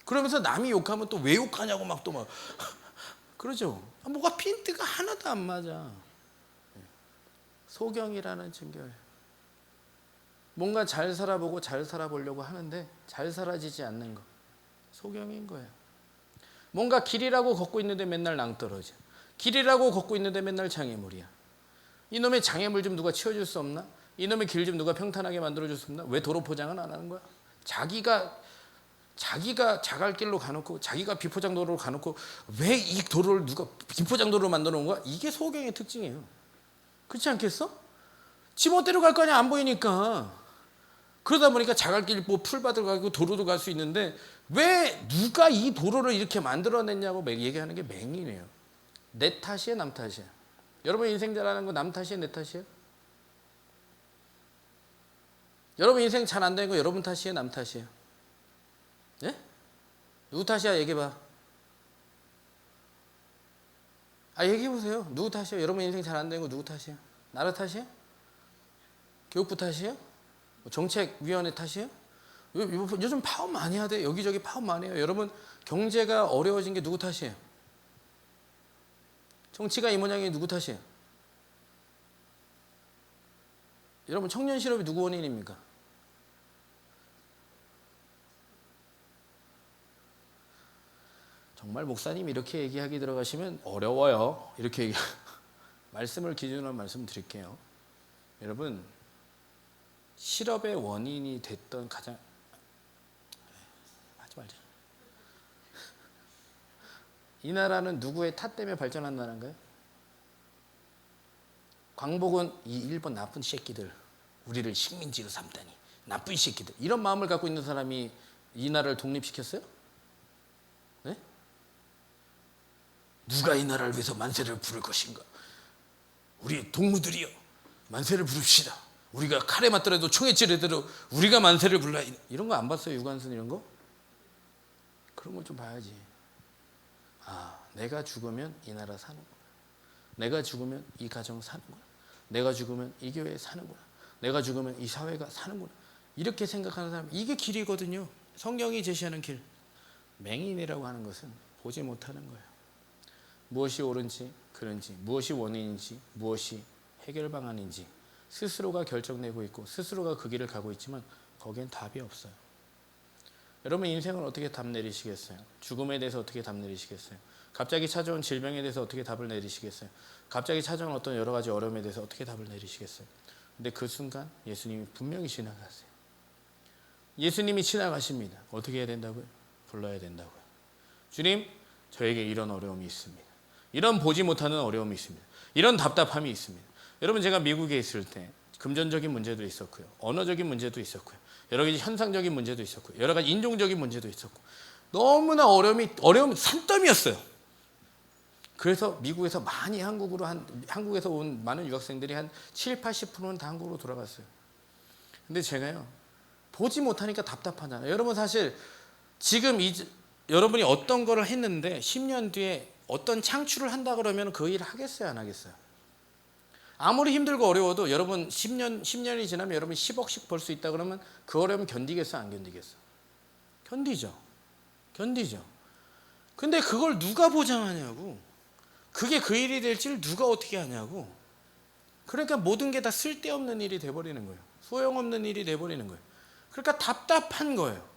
그러면서 남이 욕하면 또 왜 욕하냐고 막 또 막 그러죠. 뭐가 핀트가 하나도 안 맞아. 소경이라는 증거예요. 뭔가 잘 살아보고 잘 살아보려고 하는데 잘 살아지지 않는 거. 소경인 거예요. 뭔가 길이라고 걷고 있는데 맨날 낭떠러져. 길이라고 걷고 있는데 맨날 장애물이야. 이놈의 장애물 좀 누가 치워줄 수 없나? 이놈의 길 좀 누가 평탄하게 만들어줄 수 없나? 왜 도로 포장은 안 하는 거야? 자기가 자갈길로 가놓고 자기가 비포장도로로 가놓고 왜 이 도로를 누가 비포장도로로 만들어 놓은 거야? 이게 소경의 특징이에요. 그렇지 않겠어? 지멋대로 갈 거 아니야. 안 보이니까. 그러다 보니까 자갈길 뭐 풀밭을 가고 도로도 갈 수 있는데 왜 누가 이 도로를 이렇게 만들어냈냐고 얘기하는 게 맹인이에요. 내 탓이에요, 남 탓이에요? 여러분 인생 잘하는 거 남 탓이에요, 내 탓이에요? 여러분 인생 잘 안 되는 거 여러분 탓이에요, 남 탓이에요? 예? 누구 탓이야? 얘기해봐. 얘기해보세요. 누구 탓이에요? 여러분 인생 잘 안 되는 거 누구 탓이에요? 나라 탓이에요? 교육부 탓이에요? 정책위원회 탓이에요? 요즘 파업 많이 하대. 여기저기 파업 많이 해요. 여러분, 경제가 어려워진 게 누구 탓이에요? 정치가 이 모양이 누구 탓이에요? 여러분, 청년 실업이 누구 원인입니까? 정말 목사님 이렇게 얘기하기 들어가시면 어려워요. 이렇게 말씀을 기준으로 말씀드릴게요. 여러분, 실업의 원인이 됐던 가장 하지 말자. 이 나라는 누구의 탓 때문에 발전한 나라인가요? 광복은 이 일본 나쁜 새끼들, 우리를 식민지로 삼다니 나쁜 새끼들, 이런 마음을 갖고 있는 사람이 이 나라를 독립시켰어요? 네? 누가 이 나라를 위해서 만세를 부를 것인가? 우리 동무들이여, 만세를 부릅시다. 우리가 칼에 맞더라도 총에 찌르더라도 우리가 만세를 불러. 이런 거 안 봤어요? 유관순 이런 거? 그런 걸 좀 봐야지. 아, 내가 죽으면 이 나라 사는구나. 내가 죽으면 이 가정 사는구나. 내가 죽으면 이 교회 사는구나. 내가 죽으면 이 사회가 사는구나. 이렇게 생각하는 사람, 이게 길이거든요. 성경이 제시하는 길. 맹인이라고 하는 것은 보지 못하는 거예요. 무엇이 옳은지 그른지, 무엇이 원인인지, 무엇이 해결 방안인지 스스로가 결정내고 있고 스스로가 그 길을 가고 있지만 거기엔 답이 없어요. 여러분, 인생을 어떻게 답 내리시겠어요? 죽음에 대해서 어떻게 답 내리시겠어요? 갑자기 찾아온 질병에 대해서 어떻게 답을 내리시겠어요? 갑자기 찾아온 어떤 여러 가지 어려움에 대해서 어떻게 답을 내리시겠어요? 근데 그 순간 예수님이 분명히 지나가세요. 예수님이 지나가십니다. 어떻게 해야 된다고요? 불러야 된다고요. 주님, 저에게 이런 어려움이 있습니다. 이런 보지 못하는 어려움이 있습니다. 이런 답답함이 있습니다. 여러분, 제가 미국에 있을 때 금전적인 문제도 있었고요. 언어적인 문제도 있었고요. 여러 가지 현상적인 문제도 있었고요. 여러 가지 인종적인 문제도 있었고 너무나 어려움이 산더미였어요. 그래서 미국에서 많이 한국에서 온 많은 유학생들이 한 7, 80%는 다 한국으로 돌아갔어요. 근데 제가요, 보지 못하니까 답답하잖아요. 여러분, 사실 지금 여러분이 어떤 거를 했는데 10년 뒤에 어떤 창출을 한다 그러면 그 일을 하겠어요, 안 하겠어요? 아무리 힘들고 어려워도 여러분 10년이 지나면 여러분 10억씩 벌 수 있다 그러면 그 어려움 견디겠어, 안 견디겠어? 견디죠. 근데 그걸 누가 보장하냐고. 그게 그 일이 될지를 누가 어떻게 하냐고. 그러니까 모든 게 다 쓸데없는 일이 돼버리는 거예요. 소용없는 일이 돼버리는 거예요. 그러니까 답답한 거예요.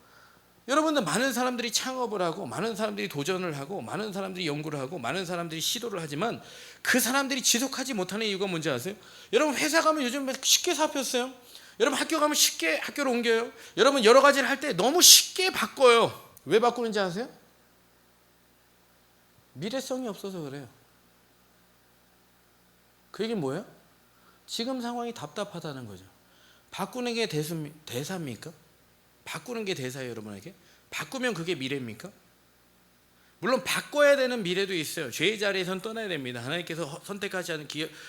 여러분들, 많은 사람들이 창업을 하고 많은 사람들이 도전을 하고 많은 사람들이 연구를 하고 많은 사람들이 시도를 하지만 그 사람들이 지속하지 못하는 이유가 뭔지 아세요? 여러분, 회사 가면 요즘 쉽게 잡혔어요. 여러분, 학교 가면 쉽게 학교를 옮겨요. 여러분, 여러 가지를 할 때 너무 쉽게 바꿔요. 왜 바꾸는지 아세요? 미래성이 없어서 그래요. 그 얘기는 뭐예요? 지금 상황이 답답하다는 거죠. 바꾸는 게 대사입니까? 바꾸는 게 대사예요, 여러분에게? 바꾸면 그게 미래입니까? 물론 바꿔야 되는 미래도 있어요. 죄의 자리에선 떠나야 됩니다. 하나님께서 선택하지 않은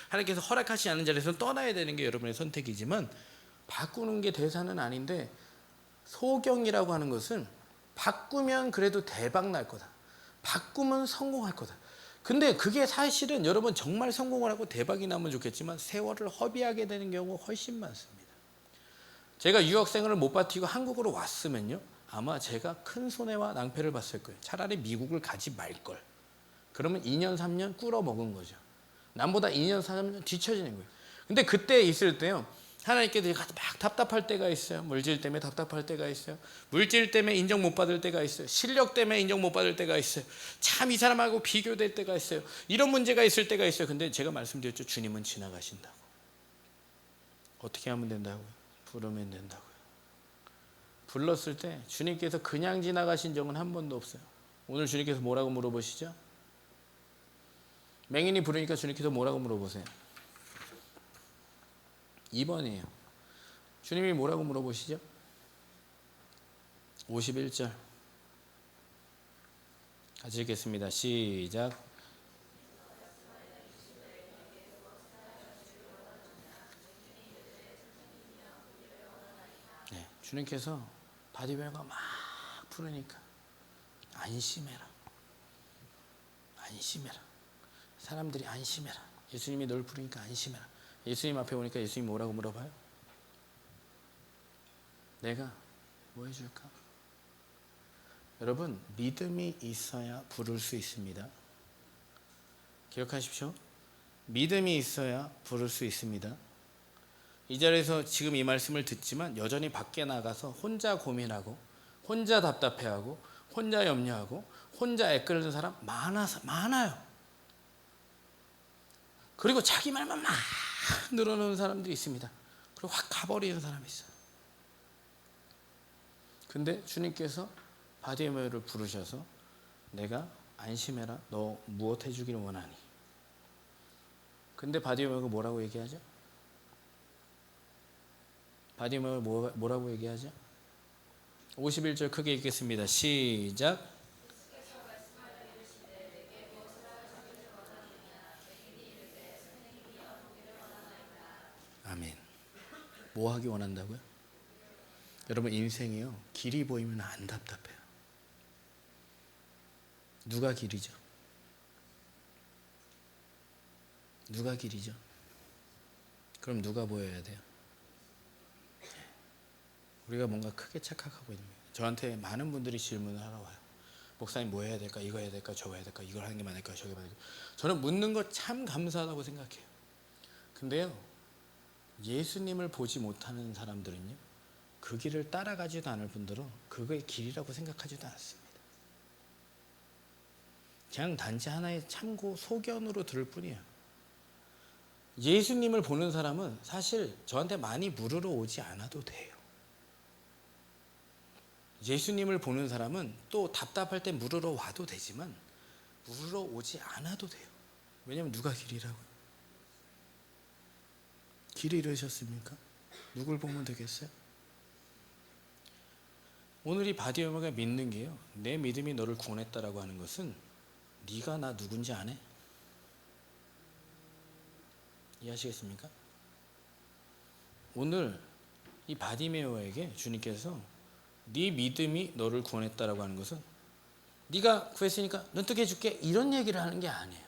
하나님께서 허락하지 않은 자리에선 떠나야 되는 게 여러분의 선택이지만 바꾸는 게 대사는 아닌데, 소경이라고 하는 것은 바꾸면 그래도 대박 날 거다. 바꾸면 성공할 거다. 근데 그게 사실은 여러분 정말 성공을 하고 대박이 나면 좋겠지만 세월을 허비하게 되는 경우가 훨씬 많습니다. 제가 유학생을 못 버티고 한국으로 왔으면요, 아마 제가 큰 손해와 낭패를 봤을 거예요. 차라리 미국을 가지 말걸. 그러면 2년 3년 꿇어 먹은 거죠. 남보다 2년 3년 뒤처지는 거예요. 근데 그때 있을 때요, 하나님께서 막 답답할 때가 있어요. 물질 때문에 답답할 때가 있어요. 물질 때문에 인정 못 받을 때가 있어요. 실력 때문에 인정 못 받을 때가 있어요. 참 이 사람하고 비교될 때가 있어요. 이런 문제가 있을 때가 있어요. 근데 제가 말씀드렸죠. 주님은 지나가신다고. 어떻게 하면 된다고요? 부르면 된다고요. 불렀을 때 주님께서 그냥 지나가신 적은 한 번도 없어요. 오늘 주님께서 뭐라고 물어보시죠? 맹인이 부르니까 주님께서 뭐라고 물어보세요? 2번이에요. 주님이 뭐라고 물어보시죠? 51절 같이 읽겠습니다. 시작. 네, 주님께서 바디베어가 막 부르니까 안심해라. 안심해라. 사람들이 안심해라. 예수님이 널 부르니까 안심해라. 예수님 앞에 오니까 예수님이 뭐라고 물어봐요? 내가 뭐 해줄까? 여러분, 믿음이 있어야 부를 수 있습니다. 기억하십시오. 믿음이 있어야 부를 수 있습니다. 이 자리에서 지금 이 말씀을 듣지만 여전히 밖에 나가서 혼자 고민하고 혼자 답답해하고 혼자 염려하고 혼자 애끓는 사람 많아요. 그리고 자기 말만 막 늘어놓는 사람들이 있습니다. 그리고 확 가버리는 사람이 있어요. 근데 주님께서 바디메오를 부르셔서 내가 안심해라. 너 무엇 해주기를 원하니? 근데 바디메오가 뭐라고 얘기하죠? 바디메오가 뭐라고 얘기하죠? 51절 크게 읽겠습니다. 시작. 아멘. 뭐 하기 원한다고요? 여러분, 인생이요, 길이 보이면 안 답답해요. 누가 길이죠? 누가 길이죠? 그럼 누가 보여야 돼요? 우리가 뭔가 크게 착각하고 있는 거예요. 저한테 많은 분들이 질문을 하러 와요. 목사님 뭐 해야 될까? 이거 해야 될까? 저거 해야 될까? 이걸 하는 게 맞을까? 저게 맞을까? 저는 묻는 거 참 감사하다고 생각해요. 근데요, 예수님을 보지 못하는 사람들은요, 그 길을 따라가지도 않을 분들은 그거의 길이라고 생각하지도 않습니다. 그냥 단지 하나의 참고 소견으로 들을 뿐이에요. 예수님을 보는 사람은 사실 저한테 많이 물으러 오지 않아도 돼요. 예수님을 보는 사람은 또 답답할 때 물으러 와도 되지만 물으러 오지 않아도 돼요. 왜냐하면 누가 길이라고요? 길을 잃으셨습니까? 누굴 보면 되겠어요? 오늘 이 바디메오가 믿는 게요, 내 믿음이 너를 구원했다라고 하는 것은 네가 나 누군지 아네? 이해하시겠습니까? 오늘 이 바디메오에게 주님께서 네 믿음이 너를 구원했다라고 하는 것은 네가 구했으니까 눈 뜨게 해줄게 이런 얘기를 하는 게 아니에요.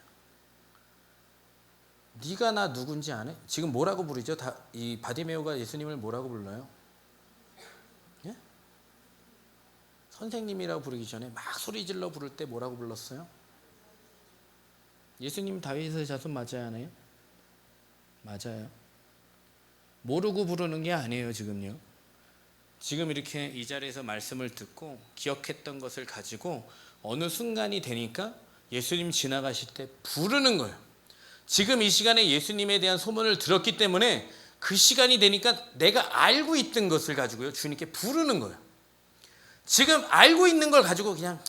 네가 나 누군지 아네? 지금 뭐라고 부르죠? 이 바디메오가 예수님을 뭐라고 불러요? 예? 선생님이라고 부르기 전에 막 소리질러 부를 때 뭐라고 불렀어요? 예수님 다윗의 자손 맞아야 하나요? 맞아요. 모르고 부르는 게 아니에요. 지금요, 지금 이렇게 이 자리에서 말씀을 듣고 기억했던 것을 가지고 어느 순간이 되니까 예수님 지나가실 때 부르는 거예요. 지금 이 시간에 예수님에 대한 소문을 들었기 때문에 그 시간이 되니까 내가 알고 있던 것을 가지고요, 주님께 부르는 거예요. 지금 알고 있는 걸 가지고 그냥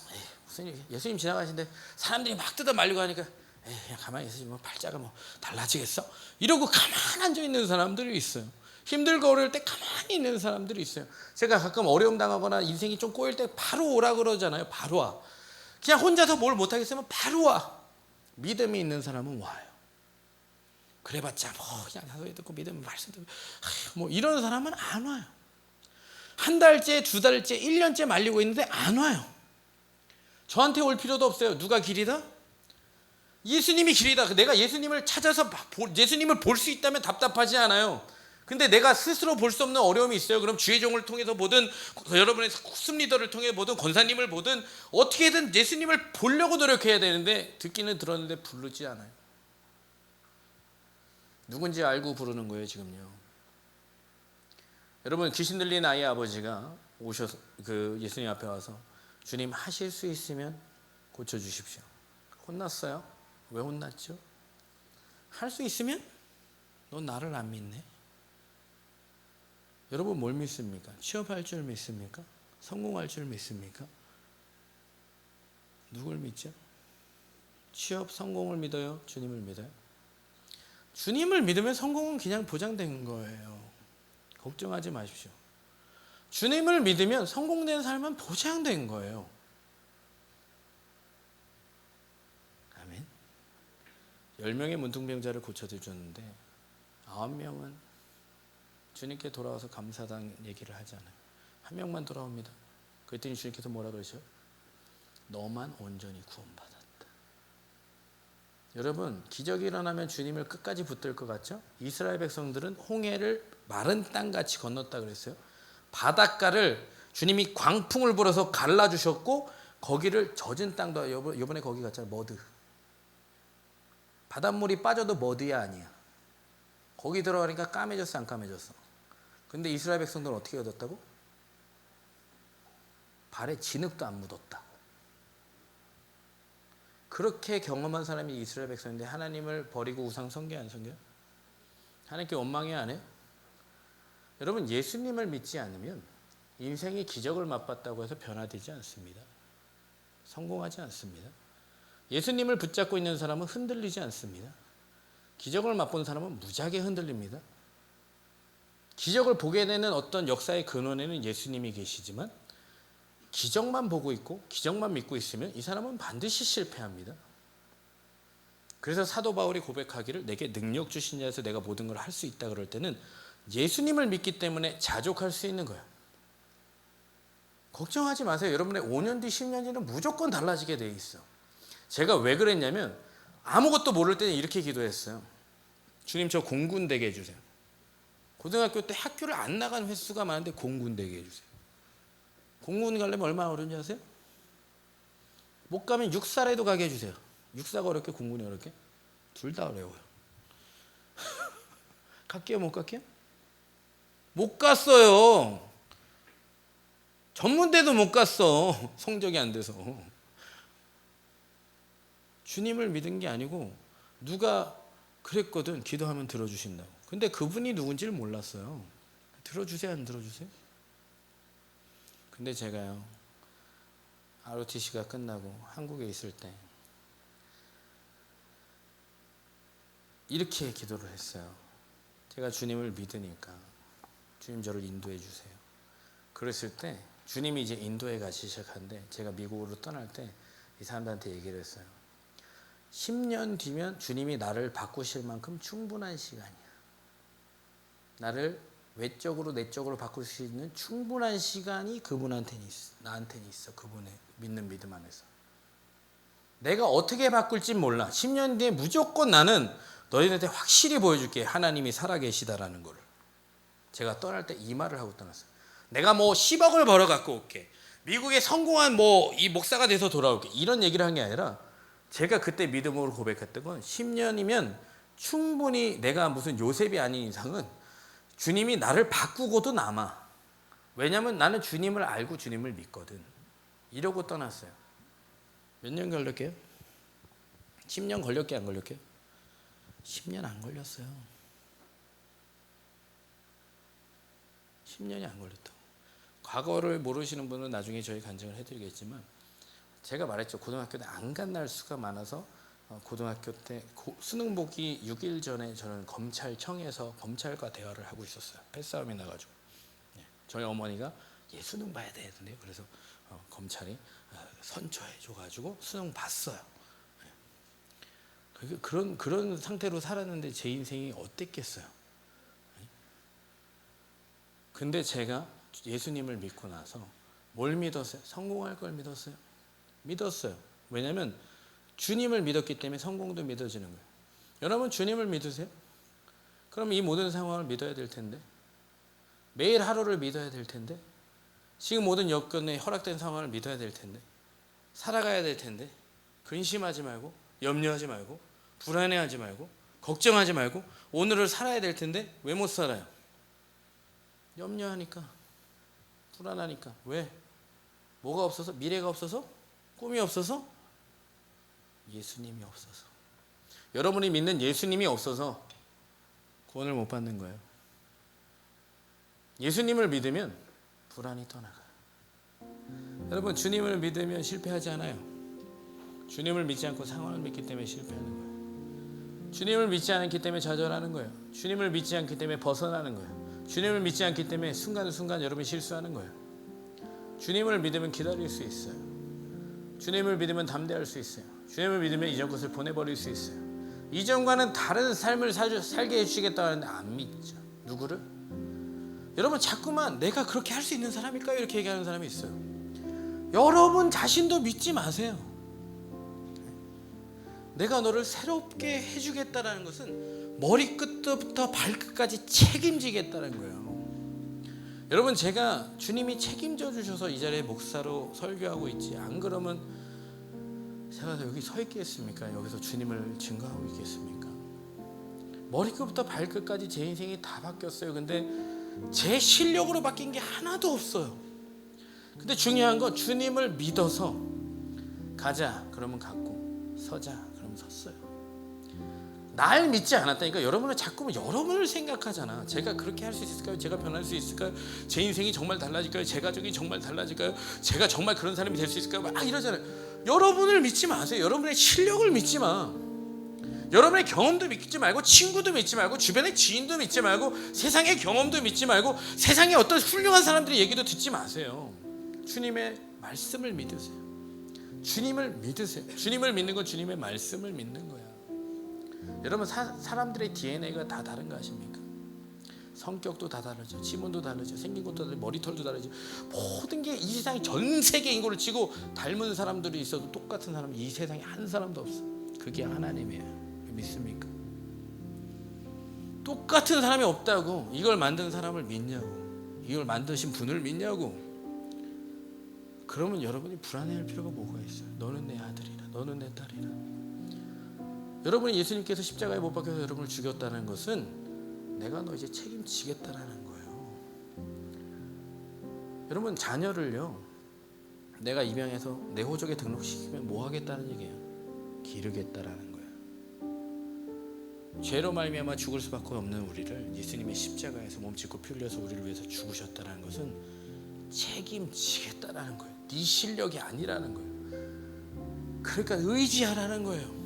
무슨 얘기, 예수님 지나가시는데 사람들이 막 뜯어 말리고 하니까 그냥 가만히 있으지 뭐 팔자가 뭐 달라지겠어? 이러고 가만히 앉아 있는 사람들이 있어요. 힘들고 어려울 때 가만히 있는 사람들이 있어요. 제가 가끔 어려움 당하거나 인생이 좀 꼬일 때 바로 오라 그러잖아요. 바로 와. 그냥 혼자서 뭘 못하겠으면 바로 와. 믿음이 있는 사람은 와요. 그래봤자 뭐 그냥 사소리 듣고 믿음 말씀 듣고 뭐 이런 사람은 안 와요. 한 달째, 두 달째, 1년째 말리고 있는데 안 와요. 저한테 올 필요도 없어요. 누가 길이다? 예수님이 길이다. 내가 예수님을 찾아서 예수님을 볼 수 있다면 답답하지 않아요. 근데 내가 스스로 볼 수 없는 어려움이 있어요. 그럼 주의 종을 통해서 보든 여러분의 습리더를 통해 보든 권사님을 보든 어떻게든 예수님을 보려고 노력해야 되는데 듣기는 들었는데 부르지 않아요. 누군지 알고 부르는 거예요. 지금요, 여러분, 귀신 들린 아이 아버지가 오셔서 그 예수님 앞에 와서 주님 하실 수 있으면 고쳐주십시오. 혼났어요. 왜 혼났죠? 할 수 있으면? 너 나를 안 믿네. 여러분 뭘 믿습니까? 취업할 줄 믿습니까? 성공할 줄 믿습니까? 누굴 믿죠? 취업 성공을 믿어요? 주님을 믿어요? 주님을 믿으면 성공은 그냥 보장된 거예요. 걱정하지 마십시오. 주님을 믿으면 성공된 삶은 보장된 거예요. 아멘. 10명의 문둥병자를 고쳐주셨는데 9명은 주님께 돌아와서 감사당 얘기를 하잖아요. 한 명만 돌아옵니다. 그랬더니 주님께서 뭐라 그러셔? 너만 온전히 구원받았다. 여러분, 기적이 일어나면 주님을 끝까지 붙들 것 같죠? 이스라엘 백성들은 홍해를 마른 땅같이 건넜다 그랬어요. 바닷가를 주님이 광풍을 불어서 갈라주셨고 거기를 젖은 땅도 이번에 거기 갔잖아요. 머드. 바닷물이 빠져도 머드야 아니야. 거기 들어가니까 까매졌어 안 까매졌어? 근데 이스라엘 백성들은 어떻게 얻었다고? 발에 진흙도 안 묻었다. 그렇게 경험한 사람이 이스라엘 백성인데 하나님을 버리고 우상 섬겨 안 섬겨요? 하나님께 원망해 안 해요? 여러분 예수님을 믿지 않으면 인생이 기적을 맛봤다고 해서 변화되지 않습니다. 성공하지 않습니다. 예수님을 붙잡고 있는 사람은 흔들리지 않습니다. 기적을 맛본 사람은 무지하게 흔들립니다. 기적을 보게 되는 어떤 역사의 근원에는 예수님이 계시지만 기적만 보고 있고 기적만 믿고 있으면 이 사람은 반드시 실패합니다. 그래서 사도 바울이 고백하기를 내게 능력 주신 자에서 내가 모든 걸 할 수 있다 그럴 때는 예수님을 믿기 때문에 자족할 수 있는 거예요. 걱정하지 마세요. 여러분의 5년 뒤 10년 뒤는 무조건 달라지게 돼 있어. 제가 왜 그랬냐면 아무것도 모를 때는 이렇게 기도했어요. 주님 저 공군 되게 해주세요. 고등학교 때 학교를 안 나간 횟수가 많은데 공군 되게 해주세요. 공군 가려면 얼마나 어려운지 아세요? 못 가면 육사라도 가게 해주세요. 육사가 어렵게 공군이 어렵게? 둘 다 어려워요. 갈게요 못 갈게요? 못 갔어요. 전문대도 못 갔어. 성적이 안 돼서. 주님을 믿은 게 아니고 누가 그랬거든. 기도하면 들어주신다고. 근데 그분이 누군지를 몰랐어요. 들어주세요 안 들어주세요? 근데 제가요 ROTC가 끝나고 한국에 있을 때 이렇게 기도를 했어요. 제가 주님을 믿으니까 주님 저를 인도해 주세요. 그랬을 때 주님이 이제 인도해 가시 시작하는데 제가 미국으로 떠날 때 이 사람들한테 얘기를 했어요. 10년 뒤면 주님이 나를 바꾸실 만큼 충분한 시간이야. 나를 외적으로 내적으로 바꿀 수 있는 충분한 시간이 그분한테는 있어. 나한테는 있어. 그분의 믿는 믿음 안에서. 내가 어떻게 바꿀지 몰라. 10년 뒤에 무조건 나는 너희들한테 확실히 보여줄게. 하나님이 살아계시다라는 거를. 제가 떠날 때 이 말을 하고 떠났어요. 내가 뭐 10억을 벌어 갖고 올게. 미국에 성공한 뭐 이 목사가 돼서 돌아올게. 이런 얘기를 한 게 아니라 제가 그때 믿음으로 고백했던 건 10년이면 충분히 내가 무슨 요셉이 아닌 이상은 주님이 나를 바꾸고도 남아. 왜냐하면 나는 주님을 알고 주님을 믿거든. 이러고 떠났어요. 몇 년 걸렸게요? 10년 걸렸게 안 걸렸게요? 10년 안 걸렸어요. 10년이 안 걸렸다고. 과거를 모르시는 분은 나중에 저희 간증을 해드리겠지만 제가 말했죠. 고등학교 때 안 간 날수가 많아서 고등학교 때 수능 보기 6일 전에 저는 검찰청에서 검찰과 대화를 하고 있었어요. 패싸움이 나가지고 저희 어머니가 수능 봐야 되는데요. 그래서 검찰이 선처해 줘가지고 수능 봤어요. 그런 상태로 살았는데 제 인생이 어땠겠어요? 근데 제가 예수님을 믿고 나서 뭘 믿었어요? 성공할 걸 믿었어요. 믿었어요. 왜냐하면 주님을 믿었기 때문에 성공도 믿어지는 거예요. 여러분 주님을 믿으세요? 그럼 이 모든 상황을 믿어야 될 텐데 매일 하루를 믿어야 될 텐데 지금 모든 여건에 허락된 상황을 믿어야 될 텐데 살아가야 될 텐데 근심하지 말고 염려하지 말고 불안해하지 말고 걱정하지 말고 오늘을 살아야 될 텐데 왜 못 살아요? 염려하니까 불안하니까. 왜? 뭐가 없어서? 미래가 없어서? 꿈이 없어서? 예수님이 없어서. 여러분이 믿는 예수님이 없어서 구원을 못 받는 거예요. 예수님을 믿으면 불안이 떠나가요. 여러분 주님을 믿으면 실패하지 않아요. 주님을 믿지 않고 상황을 믿기 때문에 실패하는 거예요. 주님을 믿지 않기 때문에 좌절하는 거예요. 주님을 믿지 않기 때문에 벗어나는 거예요. 주님을 믿지 않기 때문에 순간순간 여러분이 실수하는 거예요. 주님을 믿으면 기다릴 수 있어요. 주님을 믿으면 담대할 수 있어요. 주님을 믿으면 이전 것을 보내버릴 수 있어요. 이전과는 다른 삶을 살게 해주시겠다 하는데 안 믿죠. 누구를? 여러분 자꾸만 내가 그렇게 할 수 있는 사람일까요? 이렇게 얘기하는 사람이 있어요. 여러분 자신도 믿지 마세요. 내가 너를 새롭게 해주겠다라는 것은 머리끝부터 발끝까지 책임지겠다는 거예요. 여러분, 제가 주님이 책임져 주셔서 이 자리에 목사로 설교하고 있지, 안 그러면 제가 여기 서 있겠습니까? 여기서 주님을 증거하고 있겠습니까? 머리끝부터 발끝까지 제 인생이 다 바뀌었어요. 근데 제 실력으로 바뀐 게 하나도 없어요. 근데 중요한 건 주님을 믿어서 가자 그러면 갔고, 서자 그러면 섰어요. 날 믿지 않았다니까. 여러분은 자꾸 여러분을 생각하잖아. 제가 그렇게 할 수 있을까요? 제가 변할 수 있을까요? 제 인생이 정말 달라질까요? 제 가족이 정말 달라질까요? 제가 정말 그런 사람이 될 수 있을까요? 막 이러잖아요. 여러분을 믿지 마세요. 여러분의 실력을 믿지 마. 여러분의 경험도 믿지 말고, 친구도 믿지 말고, 주변의 지인도 믿지 말고, 세상의 경험도 믿지 말고, 세상의 어떤 훌륭한 사람들의 얘기도 듣지 마세요. 주님의 말씀을 믿으세요. 주님을 믿으세요. 주님을 믿는 건 주님의 말씀을 믿는 거야. 여러분, 사람들의 DNA가 다 다른 거 아십니까? 성격도 다 다르죠. 지문도 다르죠. 생긴 것도 다르죠. 머리털도 다르죠. 모든 게 이 세상에 전 세계 인구를 치고 닮은 사람들이 있어도 똑같은 사람이 이 세상에 한 사람도 없어. 그게 하나님이에요. 믿습니까? 똑같은 사람이 없다고. 이걸 만든 사람을 믿냐고. 이걸 만드신 분을 믿냐고. 그러면 여러분이 불안해할 필요가 뭐가 있어요? 너는 내 아들이라, 너는 내 딸이라. 여러분이 예수님께서 십자가에 못 박혀서 여러분을 죽였다는 것은 내가 너 이제 책임지겠다라는 거예요. 여러분, 자녀를요, 내가 입양해서 내 호적에 등록시키면 뭐 하겠다는 얘기예요? 기르겠다라는 거예요. 죄로 말미암아 죽을 수밖에 없는 우리를 예수님의 십자가에서 몸짓고 피 흘려서 우리를 위해서 죽으셨다는 것은 책임지겠다라는 거예요. 네 실력이 아니라는 거예요. 그러니까 의지하라는 거예요.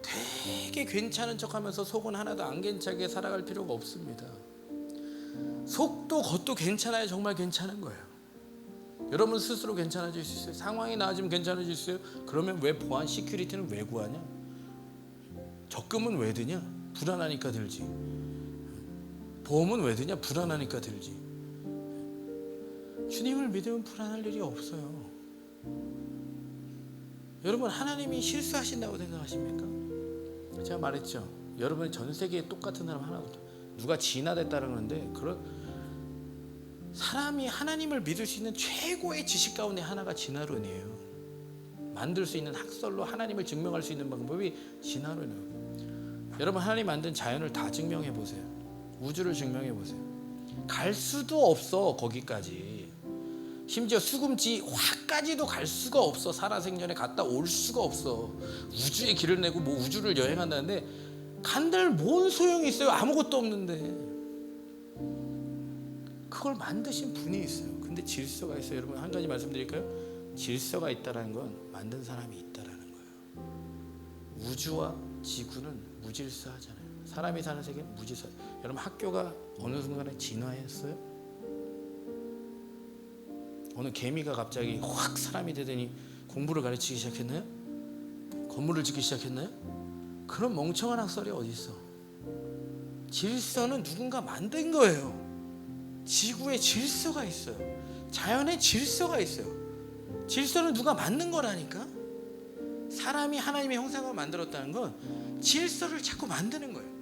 되게 괜찮은 척하면서 속은 하나도 안 괜찮게 살아갈 필요가 없습니다. 속도 겉도 괜찮아야 정말 괜찮은 거예요. 여러분 스스로 괜찮아질 수 있어요. 상황이 나아지면 괜찮아질 수 있어요. 그러면 왜 보안 시큐리티는 왜 구하냐? 적금은 왜 드냐? 불안하니까 들지. 보험은 왜 드냐? 불안하니까 들지. 주님을 믿으면 불안할 일이 없어요. 여러분, 하나님이 실수하신다고 생각하십니까? 제가 말했죠. 여러분이 전 세계에 똑같은 사람 하나 없다. 누가 진화됐다는 건데, 그런 사람이 하나님을 믿을 수 있는 최고의 지식 가운데 하나가 진화론이에요. 만들 수 있는 학설로 하나님을 증명할 수 있는 방법이 진화론이에요. 여러분, 하나님 만든 자연을 다 증명해 보세요. 우주를 증명해 보세요. 갈 수도 없어. 거기까지. 심지어 수금지 화까지도 갈 수가 없어. 살아생전에 갔다 올 수가 없어. 우주에 길을 내고 뭐 우주를 여행한다는데 간들 뭔 소용이 있어요? 아무것도 없는데. 그걸 만드신 분이 있어요. 근데 질서가 있어요. 여러분, 한 가지 말씀드릴까요? 질서가 있다는 건 만든 사람이 있다라는 거예요. 우주와 지구는 무질서하잖아요. 사람이 사는 세계는 무질서. 여러분, 학교가 어느 순간에 진화했어요? 어느 개미가 갑자기 확 사람이 되더니 공부를 가르치기 시작했나요? 건물을 짓기 시작했나요? 그런 멍청한 학설이 어디 있어? 질서는 누군가 만든 거예요. 지구에 질서가 있어요. 자연에 질서가 있어요. 질서는 누가 만든 거라니까. 사람이 하나님의 형상을 만들었다는 건 질서를 자꾸 만드는 거예요.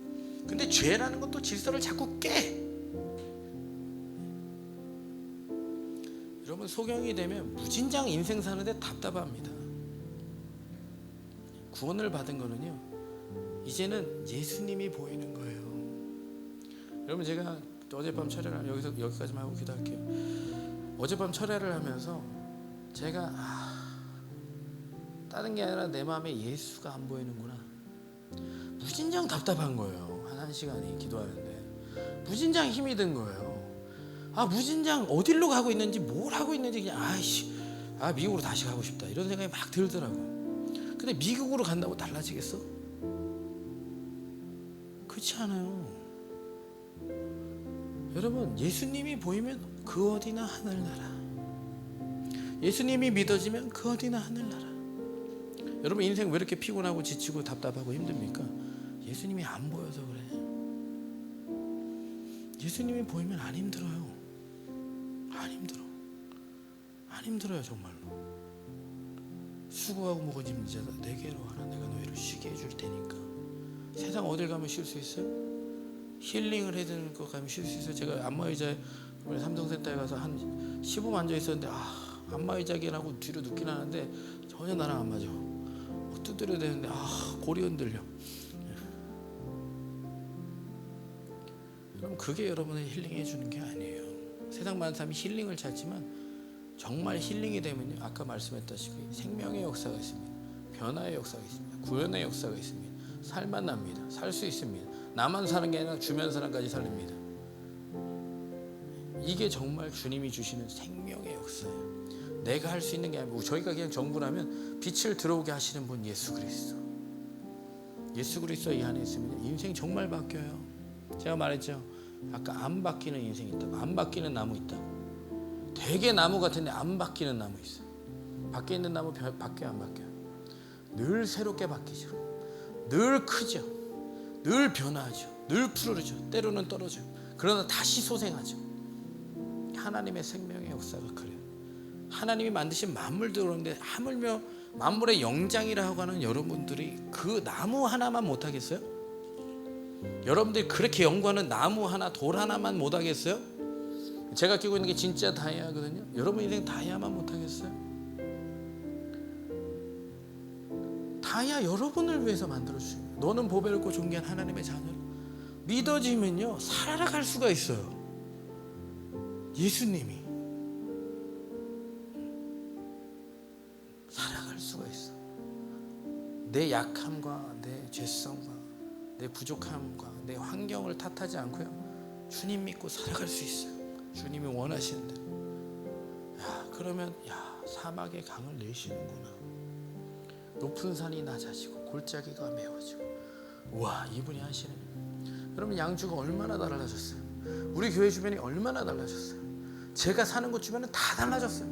근데 죄라는 것도 질서를 자꾸 깨. 여러분, 소경이 되면 무진장 인생 사는데 답답합니다. 구원을 받은 거는요, 이제는 예수님이 보이는 거예요. 여러분, 제가 어젯밤 철회를 여기까지만 하고 기도할게요. 어젯밤 철회를 하면서 제가 다른 게 아니라 내 마음에 예수가 안 보이는구나. 무진장 답답한 거예요. 한 시간이 기도하는데 무진장 힘이 든 거예요. 무진장 어디로 가고 있는지 뭘 하고 있는지 그냥 미국으로 다시 가고 싶다 이런 생각이 막 들더라고. 근데 미국으로 간다고 달라지겠어? 그렇지 않아요. 여러분, 예수님이 보이면 그 어디나 하늘나라. 예수님이 믿어지면 그 어디나 하늘나라. 여러분, 인생 왜 이렇게 피곤하고 지치고 답답하고 힘듭니까? 예수님이 안 보여서 그래. 예수님이 보이면 안 힘들어요. 안 힘들어요 정말로. 수고하고 무거운 짐진 자다 내게로 와라. 내가 너희를 쉬게 해줄 테니까. 세상 어딜 가면 쉴 수 있어요? 힐링을 해주는 것 같으면 쉴 수 있어요. 제가 안마의자에 삼성센터에 가서 한 15분 앉아 있었는데 안마의자긴 하고 뒤로 눕긴 하는데 전혀 나랑 안 맞아. 두드려야 되는데 골이 흔들려. 그럼 그게 여러분을 힐링해 주는 게 아니에요. 세상 많은 사람이 힐링을 찾지만 정말 힐링이 되면요, 아까 말씀했다시피 생명의 역사가 있습니다. 변화의 역사가 있습니다. 구원의 역사가 있습니다. 살만 납니다. 살 수 있습니다. 나만 사는 게 아니라 주변 사람까지 살립니다. 이게 정말 주님이 주시는 생명의 역사예요. 내가 할 수 있는 게 아니고 저희가 그냥 정부라면 빛을 들어오게 하시는 분 예수 그리스도. 예수 그리스도 이 안에 있으면 인생 정말 바뀌어요. 제가 말했죠. 아까 안 바뀌는 인생이 있다고. 안 바뀌는 나무 있다고. 되게 나무 같은데 안 바뀌는 나무 있어요. 밖에 있는 나무 바뀌어요, 안 바뀌어요? 늘 새롭게 바뀌죠. 늘 크죠. 늘 변화하죠. 늘 푸르르죠. 때로는 떨어져요. 그러나 다시 소생하죠. 하나님의 생명의 역사가 그래요. 하나님이 만드신 만물도 그런데 하물며 만물의 영장이라고 하는 여러분들이 그 나무 하나만 못하겠어요? 여러분들이 그렇게 연구하는 나무 하나, 돌 하나만 못하겠어요? 제가 끼고 있는 게 진짜 다이아거든요. 여러분 인생 다이아만 못하겠어요? 다이아 여러분을 위해서 만들어주신 거예요. 너는 보배롭고 존귀한 하나님의 자녀를 믿어지면요 살아갈 수가 있어요. 예수님이 살아갈 수가 있어. 내 약함과 내 죄성과 내 부족함과 내 환경을 탓하지 않고요, 주님 믿고 살아갈 수 있어요. 주님이 원하시는 대로. 그러면 사막의 강을 내시는구나. 높은 산이 낮아지고 골짜기가 메워지고, 우와, 이분이 하시는. 여러분 양주가 얼마나 달라졌어요. 우리 교회 주변이 얼마나 달라졌어요. 제가 사는 곳 주변은 다 달라졌어요.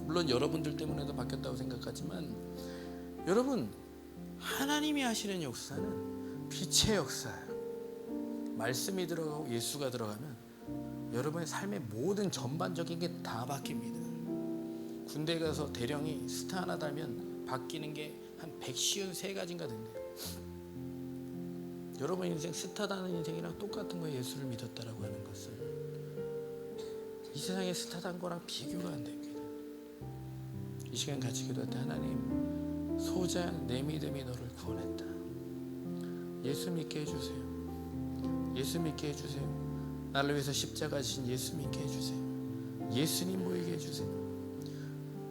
물론 여러분들 때문에도 바뀌었다고 생각하지만, 여러분 하나님이 하시는 역사는 빛의 역사예요. 말씀이 들어가고 예수가 들어가면 여러분의 삶의 모든 전반적인 게 다 바뀝니다. 군대 가서 대령이 스타 하나 달면 바뀌는 게 한 153가지인가 된대요. 여러분 인생 스타 다는 인생이랑 똑같은 거예요. 예수를 믿었다라고 하는 것은 이 세상에 스타 단 거랑 비교가 안 됩니다. 이 시간 같이 기도할 때, 하나님, 소장 내 믿음이 너를 구원했다. 예수 믿게 해주세요. 예수 믿게 해주세요. 나를 위해서 십자가 지신 예수 믿게 해주세요. 예수님 보이게 해주세요.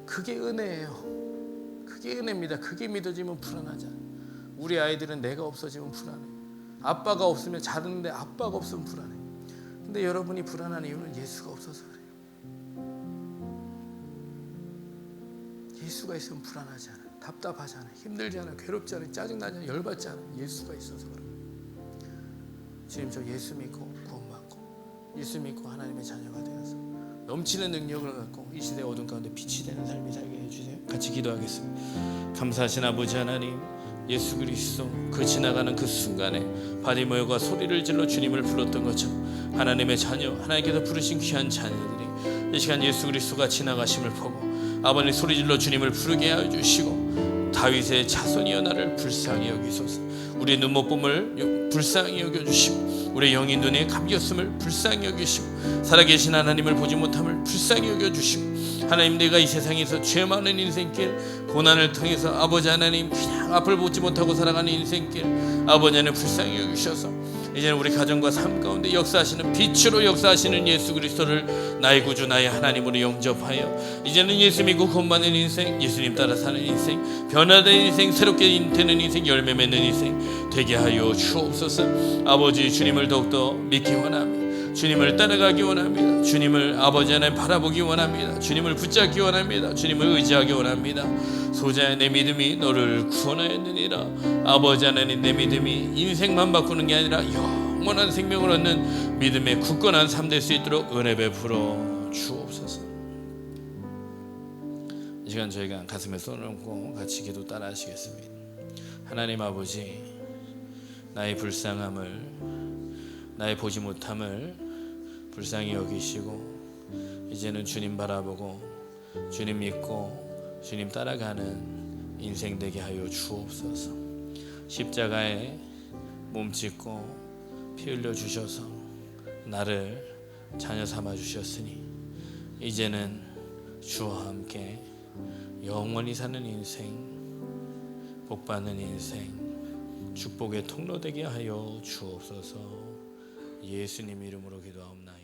그게 은혜예요. 그게 은혜입니다. 그게 믿어지면 불안하지 않아요. 우리 아이들은 내가 없어지면 불안해. 아빠가 없으면 자는데 아빠가 없으면 불안해. 근데 여러분이 불안한 이유는 예수가 없어서 그래요. 예수가 있으면 불안하지 않아요. 답답하지 않아요. 힘들지 않아요. 괴롭지 않아요. 짜증나지 않아요. 열받지 않아요. 예수가 있어서 그래요. 지금 저 예수 믿고 구원받고 예수 믿고 하나님의 자녀가 되어서 넘치는 능력을 갖고 이 시대 어둠 가운데 빛이 되는 삶이 살게 해주세요. 같이 기도하겠습니다. 감사하신 아버지 하나님, 예수 그리스도 그 지나가는 그 순간에 바디모여가 소리를 질러 주님을 불렀던 것처럼 하나님의 자녀, 하나님께서 부르신 귀한 자녀들이 이 시간 예수 그리스도가 지나가심을 보고 아버님 소리질러 주님을 부르게 해주시고, 다윗의 자손이여 나를 불쌍히 여기소서. 우리의 눈못봄을 불쌍히 여겨주시고, 우리의 영의 눈에 감겼음을 불쌍히 여기시고, 살아계신 하나님을 보지 못함을 불쌍히 여겨주시고, 하나님, 내가 이 세상에서 죄 많은 인생길, 고난을 통해서 아버지 하나님 그냥 앞을 보지 못하고 살아가는 인생길, 아버지 하나님 불쌍히 여기셔서 이제는 우리 가정과 삶 가운데 역사하시는 빛으로 역사하시는 예수 그리스도를 나의 구주 나의 하나님으로 영접하여 이제는 예수 믿고 구원받는 인생, 예수님 따라 사는 인생, 변화된 인생, 새롭게 되는 인생, 열매 맺는 인생 되게 하여 주옵소서. 아버지, 주님을 더욱더 믿기 원합니다. 주님을 따라가기 원합니다. 주님을 아버지 하나님 바라보기 원합니다. 주님을 붙잡기 원합니다. 주님을 의지하기 원합니다. 소자의 내 믿음이 너를 구원하였느니라. 아버지 하나님, 내 믿음이 인생만 바꾸는 게 아니라 영원한 생명을 얻는 믿음의 굳건한 삶 될 수 있도록 은혜 베풀어 주옵소서. 이 시간 저희가 가슴에 손을 얹고 같이 기도 따라 하시겠습니다. 하나님 아버지, 나의 불쌍함을, 나의 보지 못함을 불쌍히 여기시고 이제는 주님 바라보고 주님 믿고 주님 따라가는 인생 되게 하여 주옵소서. 십자가에 몸짓고 피 흘려 주셔서 나를 자녀 삼아 주셨으니 이제는 주와 함께 영원히 사는 인생, 복받는 인생, 축복의 통로 되게 하여 주옵소서. 예수님 이름으로 기도하옵나이다.